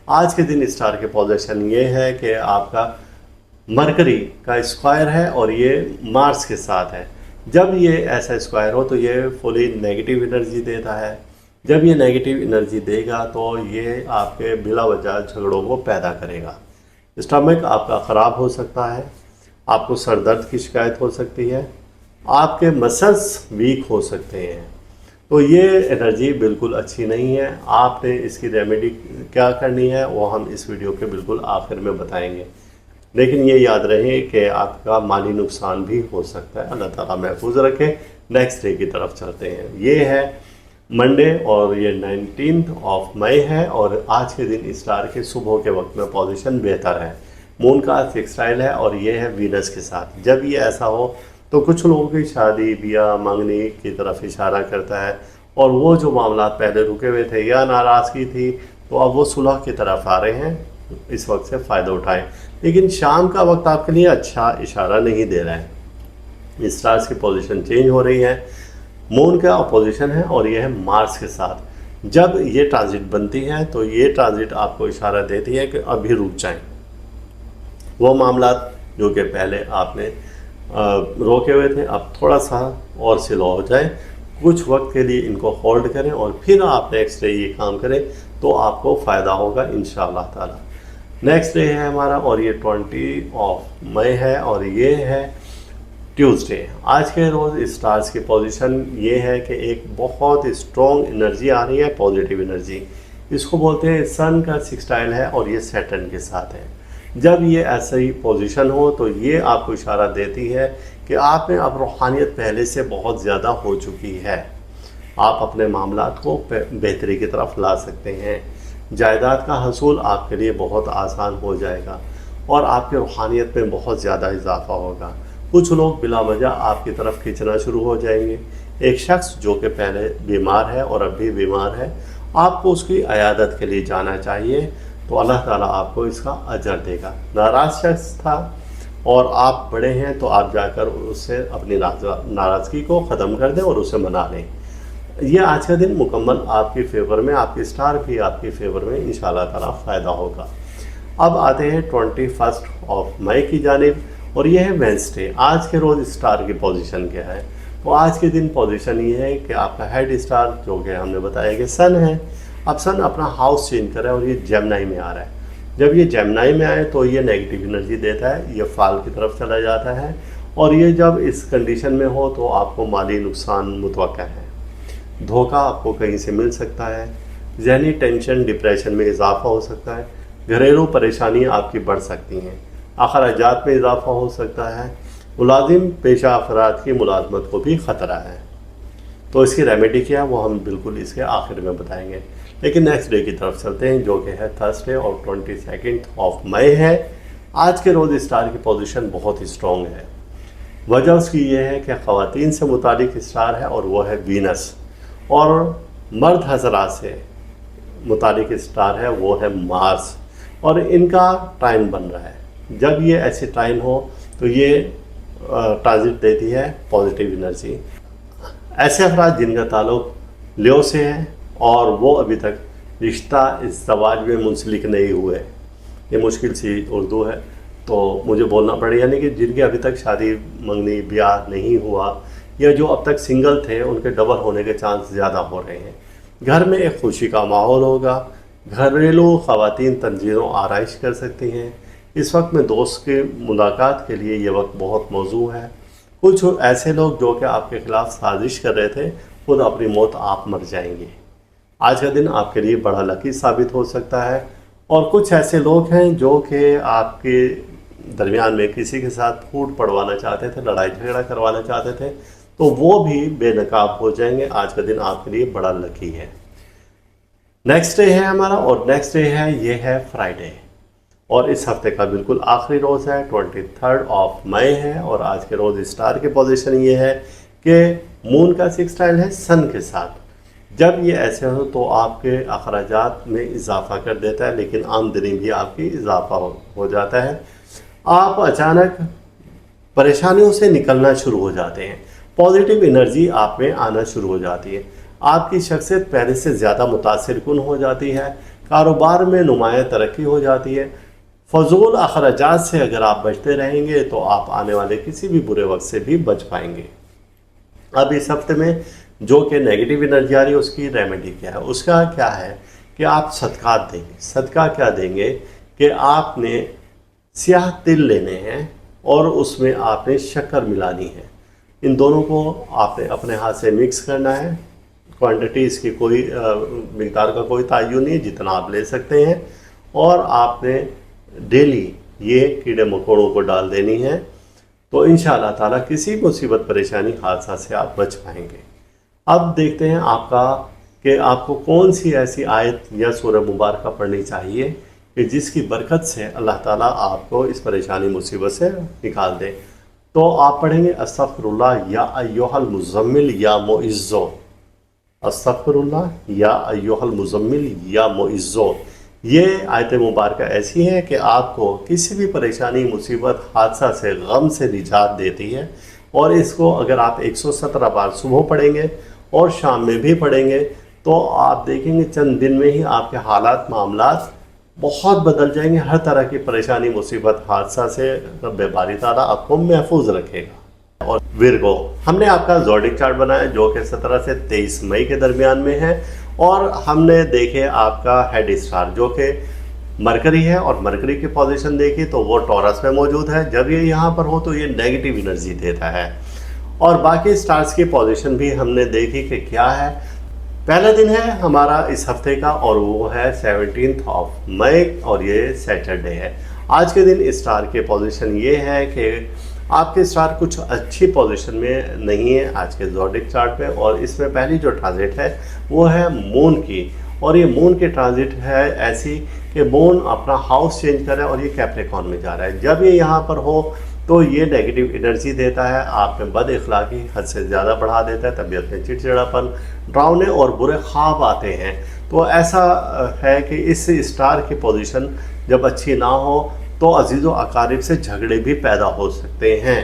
आज के दिन स्टार के पोजीशन ये है कि आपका मरकरी का स्क्वायर है और ये मार्स के साथ है। जब ये ऐसा स्क्वायर हो तो ये फुली नेगेटिव एनर्जी देता है। जब ये नेगेटिव एनर्जी देगा तो ये आपके बिला वजह झगड़ों को पैदा करेगा। स्टमक आपका ख़राब हो सकता है, आपको सर दर्द की शिकायत हो सकती है, आपके मसल्स वीक हो सकते हैं। तो ये एनर्जी बिल्कुल अच्छी नहीं है। आपने इसकी रेमेडी क्या करनी है वो हम इस वीडियो के बिल्कुल आखिर में बताएंगे, लेकिन ये याद रहे कि आपका माली नुकसान भी हो सकता है। अल्लाह ताला महफूज रखे। नेक्स्ट डे की तरफ चलते हैं। ये है मंडे और ये 19 मई है, और आज के दिन स्टार के सुबह के वक्त में पोजीशन बेहतर है। मून का सिक्सटाइल है और ये है वीनस के साथ। जब ये ऐसा हो तो कुछ लोगों की शादी ब्याह मांगने की तरफ इशारा करता है, और वो जो मामला पहले रुके हुए थे या नाराज़गी थी तो अब वो सुलह की तरफ आ रहे हैं। इस वक्त से फ़ायदा उठाएं, लेकिन शाम का वक्त आपके लिए अच्छा इशारा नहीं दे रहा है। स्टार्स की पोजीशन चेंज हो रही है। मून का अपोजिशन है और यह है मार्स के साथ। जब ये ट्रांजिट बनती है तो ये ट्रांजिट आपको इशारा देती है कि अभी रुक जाएं। वो मामला जो कि पहले आपने रोके हुए थे अब थोड़ा सा और स्लो हो जाए, कुछ वक्त के लिए इनको होल्ड करें और फिर आप नेक्स्ट डे ये काम करें तो आपको फ़ायदा होगा इंशाअल्लाह ताला। नेक्स्ट डे है हमारा और ये 20 मई है और ये है ट्यूसडे। आज के रोज़ स्टार्स की पोजीशन ये है कि एक बहुत स्ट्रॉन्ग एनर्जी आ रही है, पॉजिटिव एनर्जी। इसको बोलते हैं सन का सेक्सटाइल है और ये सैटर्न के साथ है। जब ये ऐसी पोजीशन हो तो ये आपको इशारा देती है कि आप में अब रूहानियत पहले से बहुत ज़्यादा हो चुकी है। आप अपने मामलात को बेहतरी की तरफ ला सकते हैं। जायदाद का हसूल आपके लिए बहुत आसान हो जाएगा और आपके रूहानियत में बहुत ज़्यादा इजाफा होगा। कुछ लोग बिला वजह आपकी तरफ खींचना शुरू हो जाएंगे। एक शख्स जो कि पहले बीमार है और अब भी बीमार है, आपको उसकी अयादत के लिए जाना चाहिए तो अल्लाह ताला आपको इसका अजर देगा। नाराज़ शख्स था और आप बड़े हैं तो आप जाकर उससे अपनी नाराज़गी को ख़त्म कर दें और उसे मना लें। ये आज का दिन मुकम्मल आपके फेवर में, आपकी स्टार भी आपके फेवर में इंशाअल्लाह ताला फ़ायदा होगा। अब आते हैं 21 मई की जानिब और यह है वेंसडे। आज के रोज़ स्टार की पोजीशन क्या है? तो आज के दिन पोजीशन ये है कि आपका हेड स्टार जो कि हमने बताया कि सन है। अब सन अपना हाउस चेंज कर रहा है और ये जेमिनी में आ रहा है। जब ये जेमिनी में आए तो ये नेगेटिव एनर्जी देता है, ये फाल की तरफ चला जाता है और ये जब इस कंडीशन में हो तो आपको माली नुकसान मुतवक्का है। धोखा आपको कहीं से मिल सकता है, ज़हनी टेंशन डिप्रेशन में इजाफा हो सकता है, घरेलू परेशानियाँ आपकी बढ़ सकती हैं, अखराजात में इजाफा हो सकता है, मुलाजिम पेशा अफराद की मुलाजमत को भी ख़तरा है। तो इसकी रेमेडी क्या है वो हम बिल्कुल इसके आखिर में बताएंगे। लेकिन नेक्स्ट डे की तरफ चलते हैं जो कि है थर्सडे और 22 मई है। आज के रोज़ स्टार की पोजीशन बहुत ही स्ट्रॉन्ग है। वजह उसकी ये है कि ख़वातीन से मुतालिक स्टार है और वो है वीनस, और मर्द हज़रात से मुतालिक स्टार है वो है मार्स, और इनका टाइम बन रहा है। जब ये ऐसे टाइम हो तो ये ट्रांजिट देती है पॉजिटिव एनर्जी। ऐसे अफराद जिनका ताल्लुक लियो से है और वो अभी तक रिश्ता इज़्ज़वाज में मुंसलिक नहीं हुए, ये मुश्किल सी उर्दू है तो मुझे बोलना पड़ेगा, यानी कि जिनके अभी तक शादी मंगनी ब्याह नहीं हुआ या जो अब तक सिंगल थे उनके डबल होने के चांस ज़्यादा हो रहे हैं। घर में एक खुशी का माहौल होगा, घरेलू ख़वातीन तंजीरों आराइश कर सकती हैं। इस वक्त में दोस्त के मुलाकात के लिए ये वक्त बहुत मौजू है। कुछ ऐसे लोग जो कि आपके ख़िलाफ़ साजिश कर रहे थे खुद अपनी मौत आप मर जाएंगे। आज का दिन आपके लिए बड़ा लकी साबित हो सकता है। और कुछ ऐसे लोग हैं जो कि आपके दरमियान में किसी के साथ फूट पड़वाना चाहते थे, लड़ाई झगड़ा करवाना चाहते थे, तो वो भी बेनकाब हो जाएंगे। आज का दिन आपके लिए बड़ा लकी है। नेक्स्ट डे है हमारा और नेक्स्ट डे है ये है फ्राइडे और इस हफ्ते का बिल्कुल आखिरी रोज़ है, 23 मई है। और आज के रोज़ स्टार की पोजीशन ये है कि मून का सेक्सटाइल है सन के साथ। जब ये ऐसे हो तो आपके अखराजात में इजाफा कर देता है, लेकिन आमदनी भी आपकी इजाफा हो जाता है। आप अचानक परेशानियों से निकलना शुरू हो जाते हैं, पॉजिटिव एनर्जी आप में आना शुरू हो जाती है, आपकी शख्सियत पहले से ज़्यादा मुतासिर कुन हो जाती है, कारोबार में नुमाया तरक्की हो जाती है। फजूल अखराजात से अगर आप बचते रहेंगे तो आप आने वाले किसी भी बुरे वक्त से भी बच पाएंगे। अब इस हफ्ते में जो कि नेगेटिव एनर्जी आ रही है उसकी रेमेडी क्या है? उसका क्या है कि आप सदकात देंगे। सदका क्या देंगे कि आपने स्याह तिल लेने हैं और उसमें आपने शक्कर मिलानी है। इन दोनों को आपने अपने हाथ से मिक्स करना है। क्वांटिटी इसकी कोई मिकदार का कोई तयन नहीं, जितना आप ले सकते हैं। और आपने डेली ये कीड़े मकोड़ों को डाल देनी है, तो इंशाअल्लाह ताला किसी मुसीबत परेशानी हादसा से आप बच पाएंगे। अब देखते हैं आपका कि आपको कौन सी ऐसी आयत या सूरह मुबारक पढ़नी चाहिए कि जिसकी बरकत से अल्लाह ताला आपको इस परेशानी मुसीबत से निकाल दे। तो आप पढ़ेंगे अस्तगफिरुल्लाह या अय्युहल मुज़म्मिल या मुइज़्ज़ो, अस्तगफिरुल्लाह या अय्युहल मुज़म्मिल या मुइज़्ज़ो। ये आयत मुबारक ऐसी है कि आपको किसी भी परेशानी मुसीबत हादसा से गम से निजात देती है। और इसको अगर आप 117 बार सुबह पढ़ेंगे और शाम में भी पढ़ेंगे तो आप देखेंगे चंद दिन में ही आपके हालात मामलात बहुत बदल जाएंगे। हर तरह की परेशानी, मुसीबत, हादसा से रब बारी ताला आपको महफूज रखेगा। और विर्गो, हमने आपका ज़ोडिक चार्ट बनाया जो कि 17 से 23 मई के दरमियान में है, और हमने देखे आपका हेड स्टार जो कि मरकरी है, और मरकरी की पोजीशन देखी तो वो टॉरस में मौजूद है। जब ये यहाँ पर हो तो ये नेगेटिव एनर्जी देता है। और बाकी स्टार्स की पोजीशन भी हमने देखी कि क्या है। पहला दिन है हमारा इस हफ्ते का और वो है 17 मई और ये सैटरडे है। आज के दिन स्टार के पोजीशन ये है कि आपके स्टार कुछ अच्छी पोजीशन में नहीं है आज के ज़ोडिक चार्ट पे, और इसमें पहली जो ट्रांजिट है वो है मून की, और ये मून की ट्रांजिट है ऐसी कि मून अपना हाउस चेंज कर रहा है और ये कैप्रिकॉर्न में जा रहा है। जब ये यहाँ पर हो तो ये नेगेटिव एनर्जी देता है, आप में बद इखलाकी हद से ज़्यादा बढ़ा देता है, तबीयत में चिड़चिड़ापन, डरावने और बुरे ख्वाब आते हैं। तो ऐसा है कि इस स्टार की पोजीशन जब अच्छी ना हो तो अजीज़ व अकारिब से झगड़े भी पैदा हो सकते हैं,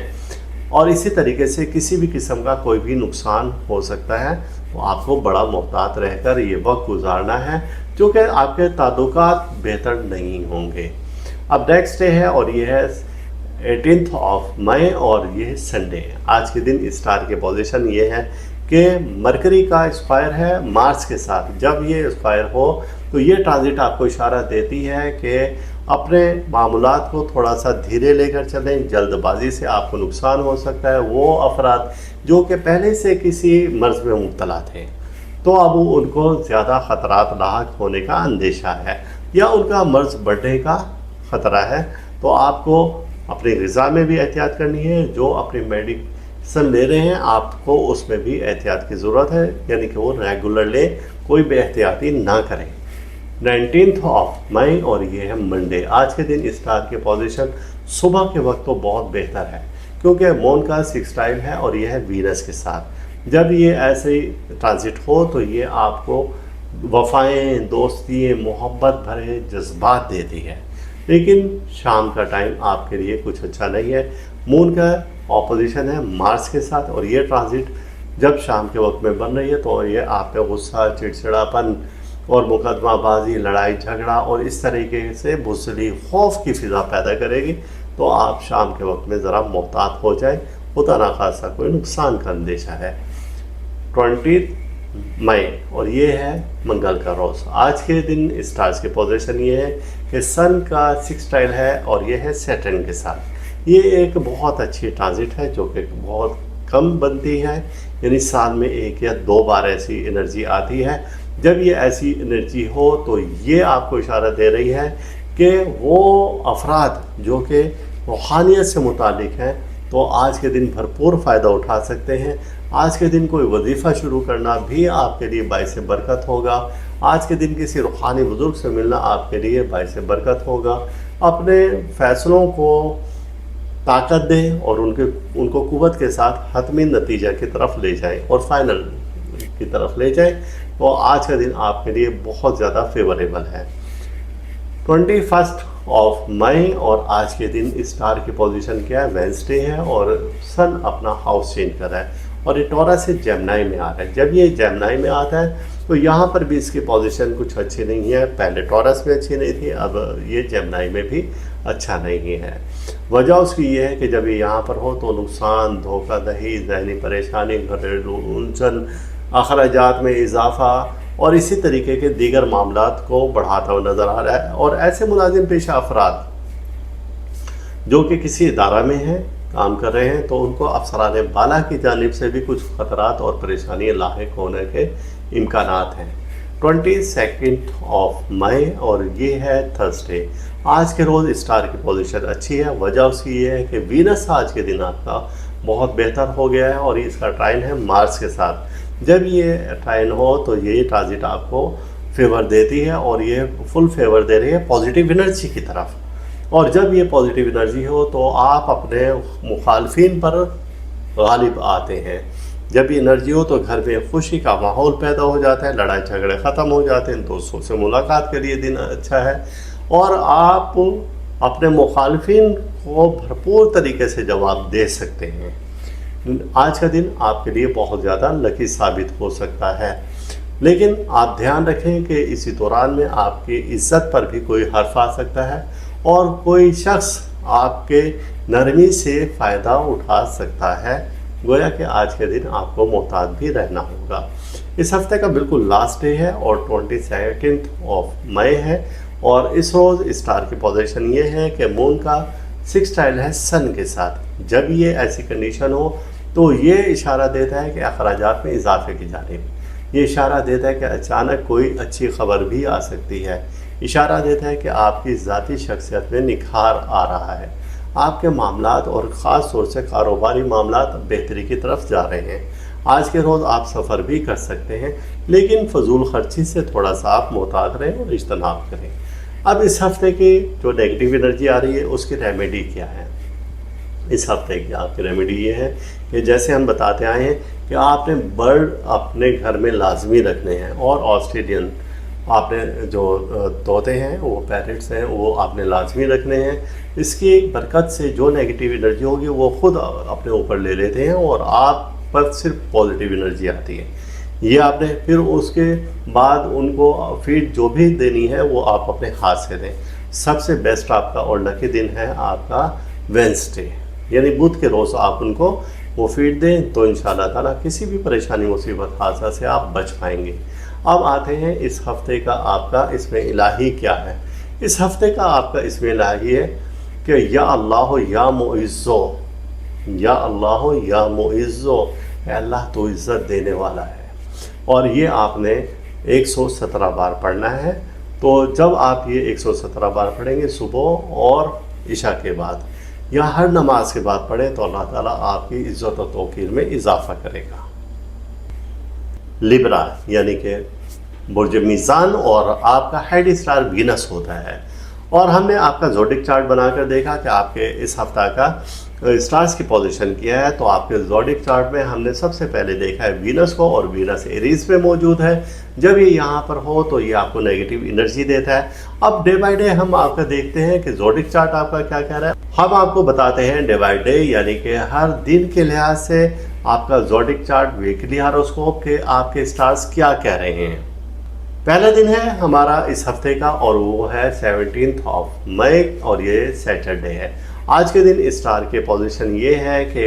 और इसी तरीके से किसी भी किस्म का कोई भी नुकसान हो सकता है। तो आपको बड़ा मोहतात रहकर ये वक्त गुजारना है, क्योंकि आपके ताल्लुकात बेहतर नहीं होंगे। अब नेक्स्ट डे है और ये है 18 मई और ये है संडे। आज के दिन स्टार के पोजीशन ये है कि मरकरी का स्क्वायर है मार्स के साथ। जब ये स्क्वायर हो तो ये ट्रांजिट आपको इशारा देती है कि अपने मामूलात को थोड़ा सा धीरे लेकर चलें, जल्दबाजी से आपको नुकसान हो सकता है। वो अफराद जो कि पहले से किसी मर्ज़ में मुब्तला थे तो अब उनको ज़्यादा ख़तरात लाहक होने का अंदेशा है या उनका मर्ज़ बढ़ने का ख़तरा है, तो आपको अपनी ग़िज़ा में भी एहतियात करनी है। जो अपनी मेडिसिन ले रहे हैं आपको उसमें भी एहतियात की ज़रूरत है, यानी कि वो रेगुलर लें, कोई बेहतियाती ना करें। 19 मई और ये है मंडे। आज के दिन स्टार के पोजीशन सुबह के वक्त तो बहुत बेहतर है, क्योंकि मून का सिक्सटाइल है और ये है वीनस के साथ। जब ये ऐसे ट्रांजिट हो तो ये आपको वफ़ाएं, दोस्ती, मोहब्बत भरे जज्बात देती है। लेकिन शाम का टाइम आपके लिए कुछ अच्छा नहीं है। मून का ऑपोजिशन है मार्स के साथ, और ये ट्रांजिट जब शाम के वक्त में बन रही है तो ये आप पे गुस्सा, चिड़चिड़ापन और मुकदमाबाजी, लड़ाई झगड़ा और इस तरीके से बुज़दिली, खौफ की फ़िज़ा पैदा करेगी। तो आप शाम के वक्त में ज़रा मोहतात हो जाए, खुदा ना खासा कोई नुकसान का अंदेशा है। 20 मई और ये है मंगल का रोज़। आज के दिन स्टार्स के पोजीशन ये है कि सन का सिक्सटाइल है और ये है सैटर्न के साथ। ये एक बहुत अच्छी ट्रांजिट है जो कि बहुत कम बनती है, यानी साल में 1 या 2 बार ऐसी एनर्जी आती है। जब ये ऐसी एनर्जी हो तो ये आपको इशारा दे रही है कि वो अफराद जो कि रूहानियत से मुतालिक हैं तो आज के दिन भरपूर फ़ायदा उठा सकते हैं। आज के दिन कोई वजीफ़ा शुरू करना भी आपके लिए बाइस बरकत होगा। आज के दिन किसी रूहानी बुज़ुर्ग से मिलना आपके लिए बाइस बरकत होगा। अपने फ़ैसलों को ताकत दें और उनको क़ुव्वत के साथ हतमी नतीजा की तरफ ले जाएं और फाइनल की तरफ ले जाएं। तो आज का दिन आपके लिए बहुत ज़्यादा फेवरेबल है। 21 मई और आज के दिन स्टार की पोजीशन क्या है, वेंसडे है और सन अपना हाउस चेंज कर रहा है और ये टॉरस से जेमिनी में आ रहा है। जब ये जेमिनी में आता है तो यहाँ पर भी इसकी पोजीशन कुछ अच्छी नहीं है। पहले टॉरस में अच्छी नहीं थी, अब ये जेमिनी में भी अच्छा नहीं है। वजह उसकी ये है कि जब ये यहाँ पर हो तो नुकसान, धोखाधड़ी, ज़हनी परेशानी, घरेलू उलझन, अखराजात में इजाफा और इसी तरीके के दीगर मामलात को बढ़ाता हुआ नज़र आ रहा है। और ऐसे मुलाजिम पेशा अफराद जो कि किसी इदारा में हैं, काम कर रहे हैं, तो उनको अफसरान बाला की जानिब से भी कुछ ख़तरात और परेशानियाँ लाहिक होने के इम्कानात हैं। 22 मई और ये है थर्सडे। आज के रोज़ स्टार की पोजीशन अच्छी है। वजह उसकी ये है कि वीनस आज के दिन आपका बहुत बेहतर हो गया है और इसका ट्राइन है मार्स के साथ। जब ये ट्राइन हो तो ये ट्रांजिट आपको फेवर देती है और ये फुल फेवर दे रही है पॉजिटिव एनर्जी की तरफ। और जब ये पॉजिटिव एनर्जी हो तो आप अपने मुखालफिन पर गालिब आते हैं। जब ये एनर्जी हो तो घर में खुशी का माहौल पैदा हो जाता है, लड़ाई झगड़े ख़त्म हो जाते हैं, दोस्तों से मुलाकात के लिए दिन अच्छा है और आप अपने मुखालफिन को भरपूर तरीके से जवाब दे सकते हैं। आज का दिन आपके लिए बहुत ज़्यादा लकी साबित हो सकता है। लेकिन आप ध्यान रखें कि इसी दौरान में आपकी इज्जत पर भी कोई हर्फ आ सकता है और कोई शख्स आपके नरमी से फ़ायदा उठा सकता है। गोया कि आज के दिन आपको मोहतात भी रहना होगा। इस हफ्ते का बिल्कुल लास्ट डे है और 22 ऑफ मई है और इस रोज़ स्टार की पोजीशन ये है कि मून का सेक्सटाइल है सन के साथ। जब ये ऐसी कंडीशन हो तो ये इशारा देता है कि अखराजात में इजाफे की जानिब, ये इशारा देता है कि अचानक कोई अच्छी खबर भी आ सकती है, इशारा देता है कि आपकी ज़ाती शख्सियत में निखार आ रहा है, आपके मामलात और ख़ास तौर से कारोबारी मामलात बेहतरी की तरफ जा रहे हैं। आज के रोज़ आप सफ़र भी कर सकते हैं, लेकिन फजूल खर्ची से थोड़ा सा आप मोहतात रहें और इज्तनाब करें। अब इस हफ्ते की जो नेगेटिव एनर्जी आ रही है उसकी रेमेडी क्या है? इस हफ्ते की आपकी रेमेडी ये है कि जैसे हम बताते आए हैं कि आपने बर्ड अपने घर में लाजमी रखने हैं और ऑस्ट्रेलियन आपने जो तोते हैं वो पैरेट्स हैं वो आपने लाजमी रखने हैं। इसकी बरकत से जो नेगेटिव एनर्जी होगी वो ख़ुद अपने ऊपर ले लेते हैं और आप पर सिर्फ पॉजिटिव एनर्जी आती है। ये आपने फिर उसके बाद उनको फीड जो भी देनी है वो आप अपने हाथ से दें। सबसे बेस्ट आपका और लकी दिन है आपका वेंसडे, यानी बुध के रोज़ आप उनको वो फीड दें तो इंशाल्लाह ताला किसी भी परेशानी मुसीबत हादसा से आप बच पाएंगे। अब आते हैं इस हफ्ते का आपका इसमें इलाही क्या है। इस हफ्ते का आपका इसमें इलाही है कि या अल्लाह या मुइज़्ज़ो, या अल्लाह या मुइज़्ज़ो, अल्लाह तो इज़्ज़त देने वाला है। और ये आपने 117 बार पढ़ना है। तो जब आप ये 117 बार पढ़ेंगे सुबह और इशा के बाद या हर नमाज के बाद पढ़ें तो अल्लाह ताला आपकी इज़्ज़त और तौक़ीर में इजाफ़ा करेगा। लिब्रा यानी कि बुर्ज मीज़ान और आपका हेड स्टार वीनस होता है और हमने आपका ज़ोडिक चार्ट बनाकर देखा कि आपके इस हफ्ता का स्टार्स की पोजीशन किया है। तो आपके ज़ोडिक चार्ट में हमने सबसे पहले देखा है वीनस को और वीनस एरीज में मौजूद है। जब ये यहाँ पर हो तो ये आपको नेगेटिव एनर्जी देता है। अब डे बाय डे हम आपका देखते हैं कि ज़ोडिक चार्ट आपका क्या कह रहा है। हम आपको बताते हैं डे बाय डे यानी कि हर दिन के लिहाज से आपका ज़ोडिक चार्ट वीकली हॉरोस्कोप के आपके स्टार्स क्या कह रहे हैं। पहला दिन है हमारा इस हफ्ते का और वो है 17 ऑफ मई और ये सैटरडे है। आज के दिन स्टार के पोजीशन ये है कि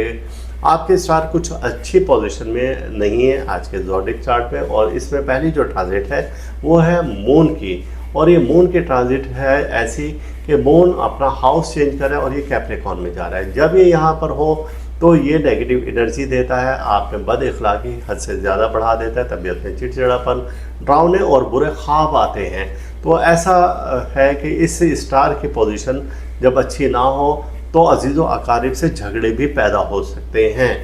आपके स्टार कुछ अच्छी पोजीशन में नहीं है आज के ज़ोडिक चार्ट में और इसमें पहली जो ट्रांजिट है वो है मून की और ये मून की ट्रांजिट है ऐसी कि मून अपना हाउस चेंज कर रहा है और ये कैप्रिकॉर्न में जा रहा है। जब ये यहाँ पर हो तो ये नेगेटिव एनर्जी देता है, आप में बद इखलाकी हद से ज़्यादा बढ़ा देता है, तबीयत में चिड़चिड़ापन, डरावने और बुरे ख्वाब आते हैं। तो ऐसा है कि इस स्टार की पोजीशन जब अच्छी ना हो तो अजीज़ व अकारिब से झगड़े भी पैदा हो सकते हैं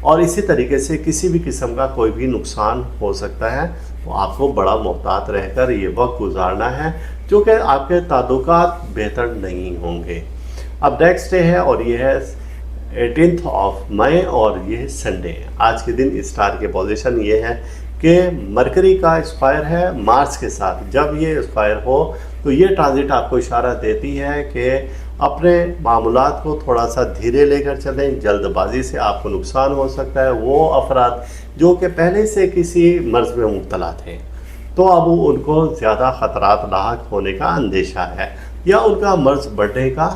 और इसी तरीके से किसी भी किस्म का कोई भी नुकसान हो सकता है। तो आपको बड़ा मोहतात रहकर ये वक्त गुजारना है क्योंकि आपके ताल्लुकात बेहतर नहीं होंगे। अब नेक्स्ट डे है और ये है 18 ऑफ मई और ये है संडे। आज के दिन स्टार के पोजीशन ये है कि मरकरी का स्क्वायर है मार्स के साथ। जब ये स्क्वायर हो तो ये ट्रांजिट आपको इशारा देती है कि अपने मामूलात को थोड़ा सा धीरे लेकर चलें, जल्दबाजी से आपको नुकसान हो सकता है। वो अफराद जो कि पहले से किसी मर्ज़ में मुब्तला थे तो अब उनको ज़्यादा ख़तरात लाहक होने का अंदेशा है या उनका मर्ज़ बढ़ने का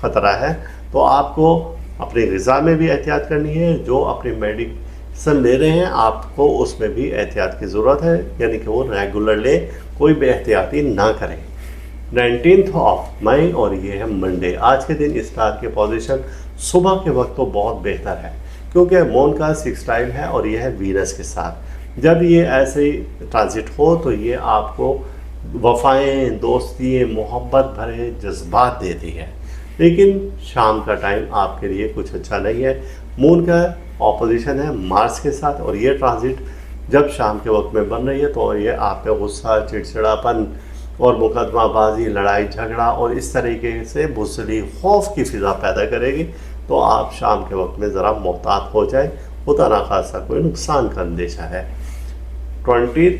ख़तरा है। तो आपको अपनी ग़िज़ा में भी एहतियात करनी है, जो अपनी मेडिसिन ले रहे हैं आपको उसमें भी एहतियात की ज़रूरत है, यानी कि वो रेगुलर लें, कोई बेहतियाती ना करें। 19 ऑफ मई और ये है मंडे। आज के दिन स्टार के पोजीशन सुबह के वक्त तो बहुत बेहतर है क्योंकि मून का सेक्सटाइल है और ये है वीनस के साथ। जब ये ऐसे ट्रांजिट हो तो ये आपको वफ़ाएं, दोस्ती, मोहब्बत भरे जज्बात देती है, लेकिन शाम का टाइम आपके लिए कुछ अच्छा नहीं है। मून का ऑपोजिशन है मार्स के साथ और ये ट्रांजिट जब शाम के वक्त में बन रही है तो ये आप पे गुस्सा, चिड़चिड़ापन और मुकदमाबाजी, लड़ाई झगड़ा और इस तरीके से बुज़दिली, खौफ की फ़िज़ा पैदा करेगी। तो आप शाम के वक्त में ज़रा मोहतात हो जाए, खुदा ना खासा कोई नुकसान का अंदेशा है। 20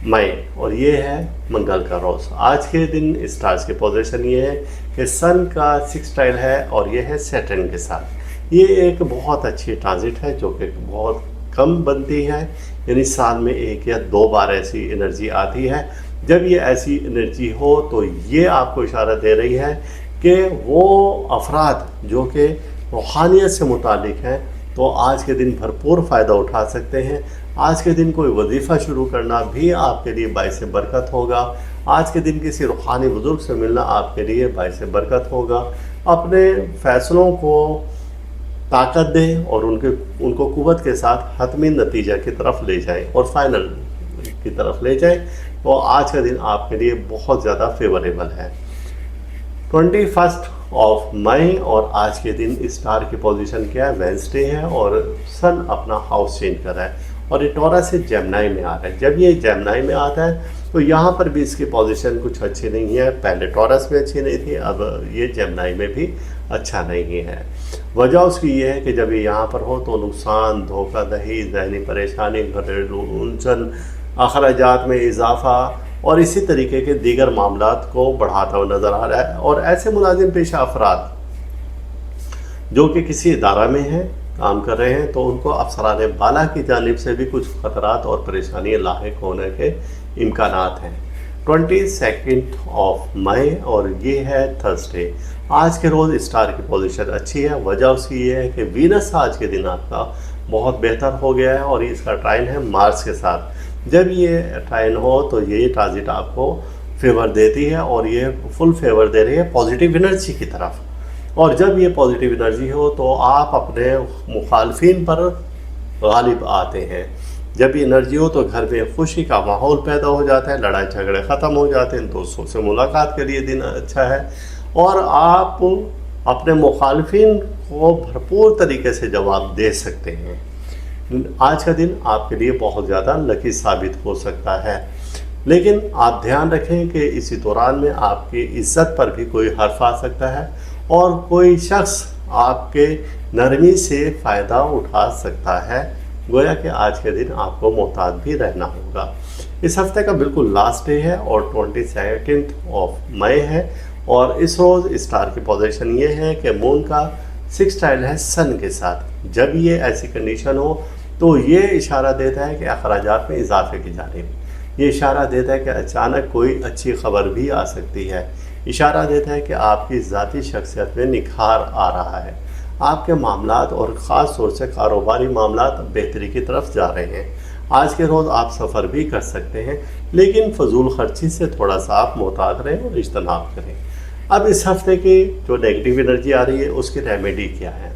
मई और ये है मंगल का रोज़। आज के दिन स्टार्स के पोजीशन ये है कि सन का सेक्सटाइल है और ये है सैटर्न के साथ। ये एक बहुत अच्छी ट्रांजिट है जो कि बहुत कम बनती है, यानी साल में 1 या 2 बार ऐसी एनर्जी आती है। जब ये ऐसी एनर्जी हो तो ये आपको इशारा दे रही है कि वो अफराद जो कि रूहानियत से मुतालिक हैं तो आज के दिन भरपूर फ़ायदा उठा सकते हैं। आज के दिन कोई वजीफ़ा शुरू करना भी आपके लिए बाइस बरकत होगा। आज के दिन किसी रूहानी बुज़ुर्ग से मिलना आपके लिए बाइस बरकत होगा। अपने फ़ैसलों को ताकत दें और उनको क़ुव्वत के साथ हतमी नतीजा की तरफ ले जाएं और फाइनल की तरफ ले जाएं। तो आज का दिन आपके लिए बहुत ज़्यादा फेवरेबल है। 21 मई और आज के दिन स्टार की पोजीशन क्या है? वेंसडे है और सन अपना हाउस चेंज कर रहा है और ये टॉरस से जेमिनी में आ रहा है। जब ये जेमिनी में आता है तो यहाँ पर भी इसकी पोजीशन कुछ अच्छी नहीं है। पहले टॉरस में अच्छी नहीं थी, अब ये जेमिनी में भी अच्छा नहीं है। वजह उसकी ये है कि जब ये यहाँ पर हो तो नुकसान, धोखाधड़ी, ज़हनी परेशानी, घरेलू उलझन, अखराजात में इजाफा और इसी तरीके के दीगर मामलात को बढ़ाता हुआ नज़र आ रहा है। और ऐसे मुलाजिम पेशा अफराद जो कि किसी इदारा में हैं, काम कर रहे हैं, तो उनको अफसरान बाला की जानिब से भी कुछ ख़तरात और परेशानियाँ लाहिक होने के इम्कानात हैं। 22 मई और ये है थर्सडे। आज के रोज़ स्टार की पोजीशन अच्छी है। वजह उसकी ये है कि वीनस आज के दिन आपका बहुत बेहतर हो गया है और इसका ट्राइन है मार्स के साथ। जब ये ट्राइन हो तो ये ट्रांजिट आपको फेवर देती है और ये फुल फेवर दे रही है पॉजिटिव एनर्जी की तरफ। और जब ये पॉजिटिव एनर्जी हो तो आप अपने मुखालफिन पर गालिब आते हैं। जब ये एनर्जी हो तो घर में खुशी का माहौल पैदा हो जाता है, लड़ाई झगड़े ख़त्म हो जाते हैं, दोस्तों से मुलाकात के लिए दिन अच्छा है और आप अपने मुखालफिन को भरपूर तरीके से जवाब दे सकते हैं। आज का दिन आपके लिए बहुत ज़्यादा लकी साबित हो सकता है, लेकिन आप ध्यान रखें कि इसी दौरान में आपकी इज़्ज़त पर भी कोई हर्फ आ सकता है और कोई शख्स आपके नरमी से फ़ायदा उठा सकता है। गोया कि आज के दिन आपको मोहतात भी रहना होगा। इस हफ्ते का बिल्कुल लास्ट डे है और 22 मई है और इस रोज़ स्टार की पोजीशन ये है कि मून का सेक्सटाइल है सन के साथ। जब ये ऐसी कंडीशन हो तो ये इशारा देता है कि अखराजात में इजाफे की जानिब। ये इशारा देता है कि अचानक कोई अच्छी खबर भी आ सकती है। इशारा देता है कि आपकी ज़ाती शख्सियत में निखार आ रहा है। आपके मामलात और ख़ास तौर से कारोबारी मामलात बेहतरी की तरफ जा रहे हैं। आज के रोज़ आप सफ़र भी कर सकते हैं, लेकिन फजूल खर्ची से थोड़ा सा आप मोहतात रहें और इज्तनाब करें। अब इस हफ्ते की जो नेगेटिव एनर्जी आ रही है उसकी रेमेडी क्या है?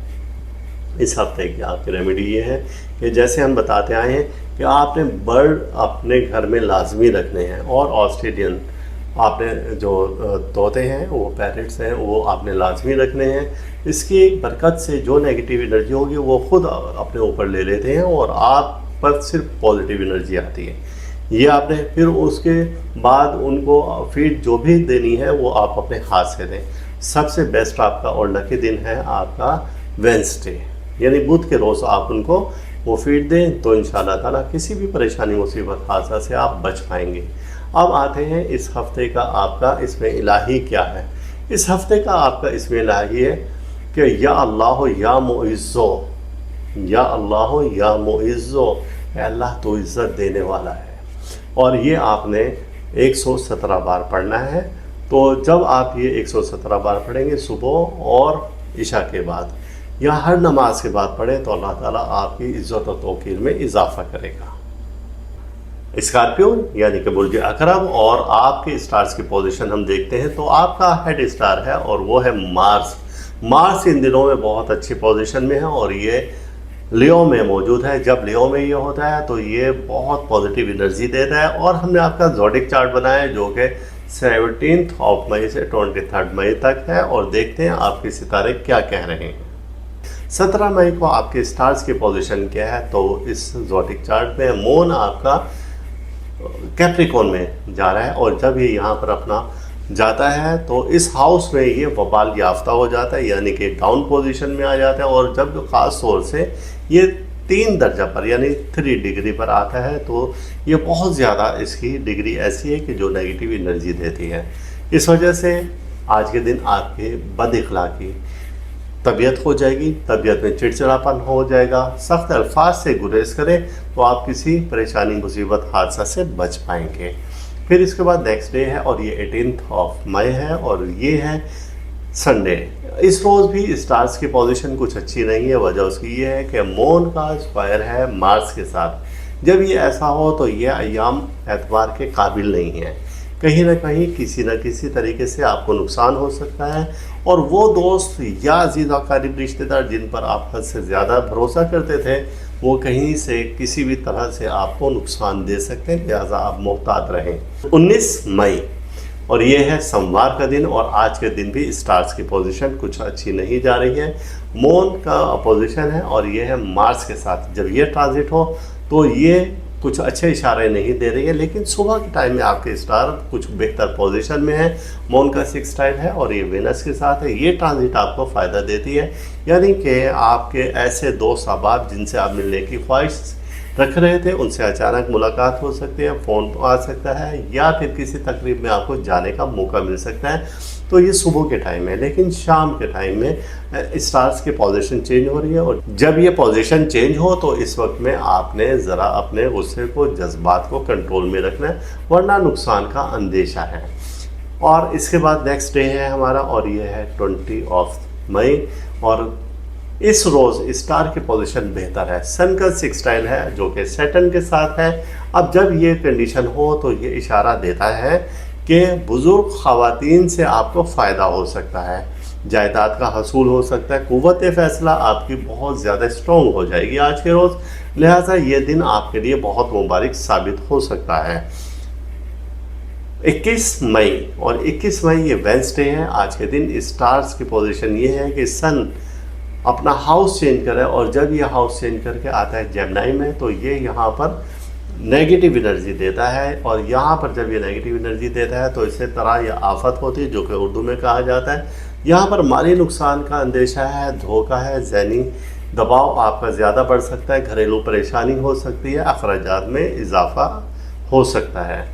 इस हफ्ते की आपकी रेमेडी ये है कि जैसे हम बताते आए हैं कि आपने बर्ड अपने घर में लाजमी रखने हैं और ऑस्ट्रेलियन आपने जो तोते हैं, वो पैरेट्स हैं, वो आपने लाजमी रखने हैं। इसकी बरकत से जो नेगेटिव एनर्जी होगी वो ख़ुद अपने ऊपर ले लेते हैं और आप पर सिर्फ पॉजिटिव एनर्जी आती है। ये आपने फिर उसके बाद उनको फीड जो भी देनी है वो आप अपने हाथ से दें। सबसे बेस्ट आपका और लकी दिन है आपका वेंसडे, यानी बुध के रोज़ आप उनको वो फीड दें तो इंशाअल्लाह ताला किसी भी परेशानी, मुसीबत, हादसा से आप बच पाएंगे। अब आते हैं इस हफ्ते का आपका इसमें इलाही क्या है। इस हफ्ते का आपका इसमें इलाही है कि या अल्लाह या मुइज़्ज़ो, या अल्लाह या मुइज़्ज़ो, अल्लाह तो इज़्ज़त देने वाला है। और ये आपने 117 बार पढ़ना है। तो जब आप ये 117 बार पढ़ेंगे सुबह और इशा के बाद या हर नमाज के बाद पढ़ें तो अल्लाह ताला आपकी इज़्ज़त और तौक़ीर में इजाफ़ा करेगा। स्कॉर्पियो यानी कि बुर्ज अकरब और आपके स्टार्स की पोजीशन हम देखते हैं तो आपका हेड स्टार है और वो है मार्स। मार्स इन दिनों में बहुत अच्छी पोजीशन में है और ये लियो में मौजूद है। जब लियो में ये होता है तो ये बहुत पॉजिटिव एनर्जी देता है। और हमने आपका ज़ोडिक चार्ट बनाया है जो कि 17 मई से 23 मई तक है और देखते हैं आपके सितारे क्या कह रहे हैं। 17 मई को आपके स्टार्स की पोजीशन क्या है? तो इस ज़ोडिक चार्ट में मून आपका कैप्रिकॉर्न में जा रहा है और जब ये यहाँ पर अपना जाता है तो इस हाउस में ये वबाल याफ्ता हो जाता है, यानी कि डाउन पोजीशन में आ जाता है। और जब ख़ास तौर से ये 3 दर्जा पर यानी 3 डिग्री पर आता है तो ये बहुत ज़्यादा इसकी डिग्री ऐसी है कि जो नेगेटिव एनर्जी देती है। इस वजह से आज के दिन आपके बद इखलाकी, तबीयत हो जाएगी, तबीयत में चिड़चिड़ापन हो जाएगा, सख्त अल्फाज से गुरेज करें तो आप किसी परेशानी, मुसीबत, हादसा से बच पाएंगे। फिर इसके बाद नेक्स्ट डे है और ये 18 ऑफ मई है और ये है संडे। इस रोज़ भी स्टार्स की पोजीशन कुछ अच्छी नहीं है। वजह उसकी ये है कि मून का स्क्वायर है मार्स के साथ। जब ये ऐसा हो तो ये अय्याम एतबार के काबिल नहीं है। कहीं ना कहीं किसी न किसी तरीके से आपको नुकसान हो सकता है और वो दोस्त या अजीज़ और करीब रिश्तेदार जिन पर आप हद से ज़्यादा भरोसा करते थे वो कहीं से किसी भी तरह से आपको नुकसान दे सकते हैं, लिहाजा आप मोहतात रहें। 19 मई और ये है सोमवार का दिन और आज के दिन भी स्टार्स की पोजीशन कुछ अच्छी नहीं जा रही है। मून का अपोजिशन है और ये है मार्स के साथ। जब ये ट्रांजिट हो तो ये कुछ अच्छे इशारे नहीं दे रही है, लेकिन सुबह के टाइम में आपके स्टार कुछ बेहतर पोजीशन में है। मून का सिक्सटाइल है और ये वेनस के साथ है। ये ट्रांजिट आपको फ़ायदा देती है, यानी कि आपके ऐसे दोस्त अहबाब जिनसे आप मिलने की ख्वाहिश रख रहे थे उनसे अचानक मुलाकात हो सकती है, फ़ोन आ सकता है या फिर किसी तकरीब में आपको जाने का मौका मिल सकता है। तो ये सुबह के टाइम है, लेकिन शाम के टाइम में स्टार्स की पोजीशन चेंज हो रही है और जब ये पोजीशन चेंज हो तो इस वक्त में आपने ज़रा अपने गुस्से को, जज्बात को कंट्रोल में रखना है, वरना नुकसान का अंदेशा है। और इसके बाद नेक्स्ट डे है हमारा और ये है 20 ऑफ मई और इस रोज़ स्टार की पोजीशन बेहतर है। सन का सिक्सटाइल है जो कि सैटर्न के साथ है। अब जब ये कंडीशन हो तो ये इशारा देता है कि बुज़ुर्ग ख़वातीन से आपको फ़ायदा हो सकता है, जायदाद का हसूल हो सकता है, क़ुव्वत फ़ैसला आपकी बहुत ज़्यादा स्ट्रॉन्ग हो जाएगी आज के रोज़। लिहाजा ये दिन आपके लिए बहुत मुबारक साबित हो सकता है। 21 मई और 21 मई ये वेडनेसडे है। आज के दिन स्टार्स की पोजीशन ये है कि सन अपना हाउस चेंज करे और जब ये हाउस चेंज करके आता है जेमिनी में तो ये यहाँ पर नेगेटिव एनर्जी देता है और यहाँ पर जब ये नेगेटिव एनर्जी देता है तो इसे तरह या आफत होती है जो कि उर्दू में कहा जाता है। यहाँ पर माली नुकसान का अंदेशा है, धोखा है, ज़हनी दबाव आपका ज़्यादा बढ़ सकता है, घरेलू परेशानी हो सकती है, अखराजात में इजाफा हो सकता है।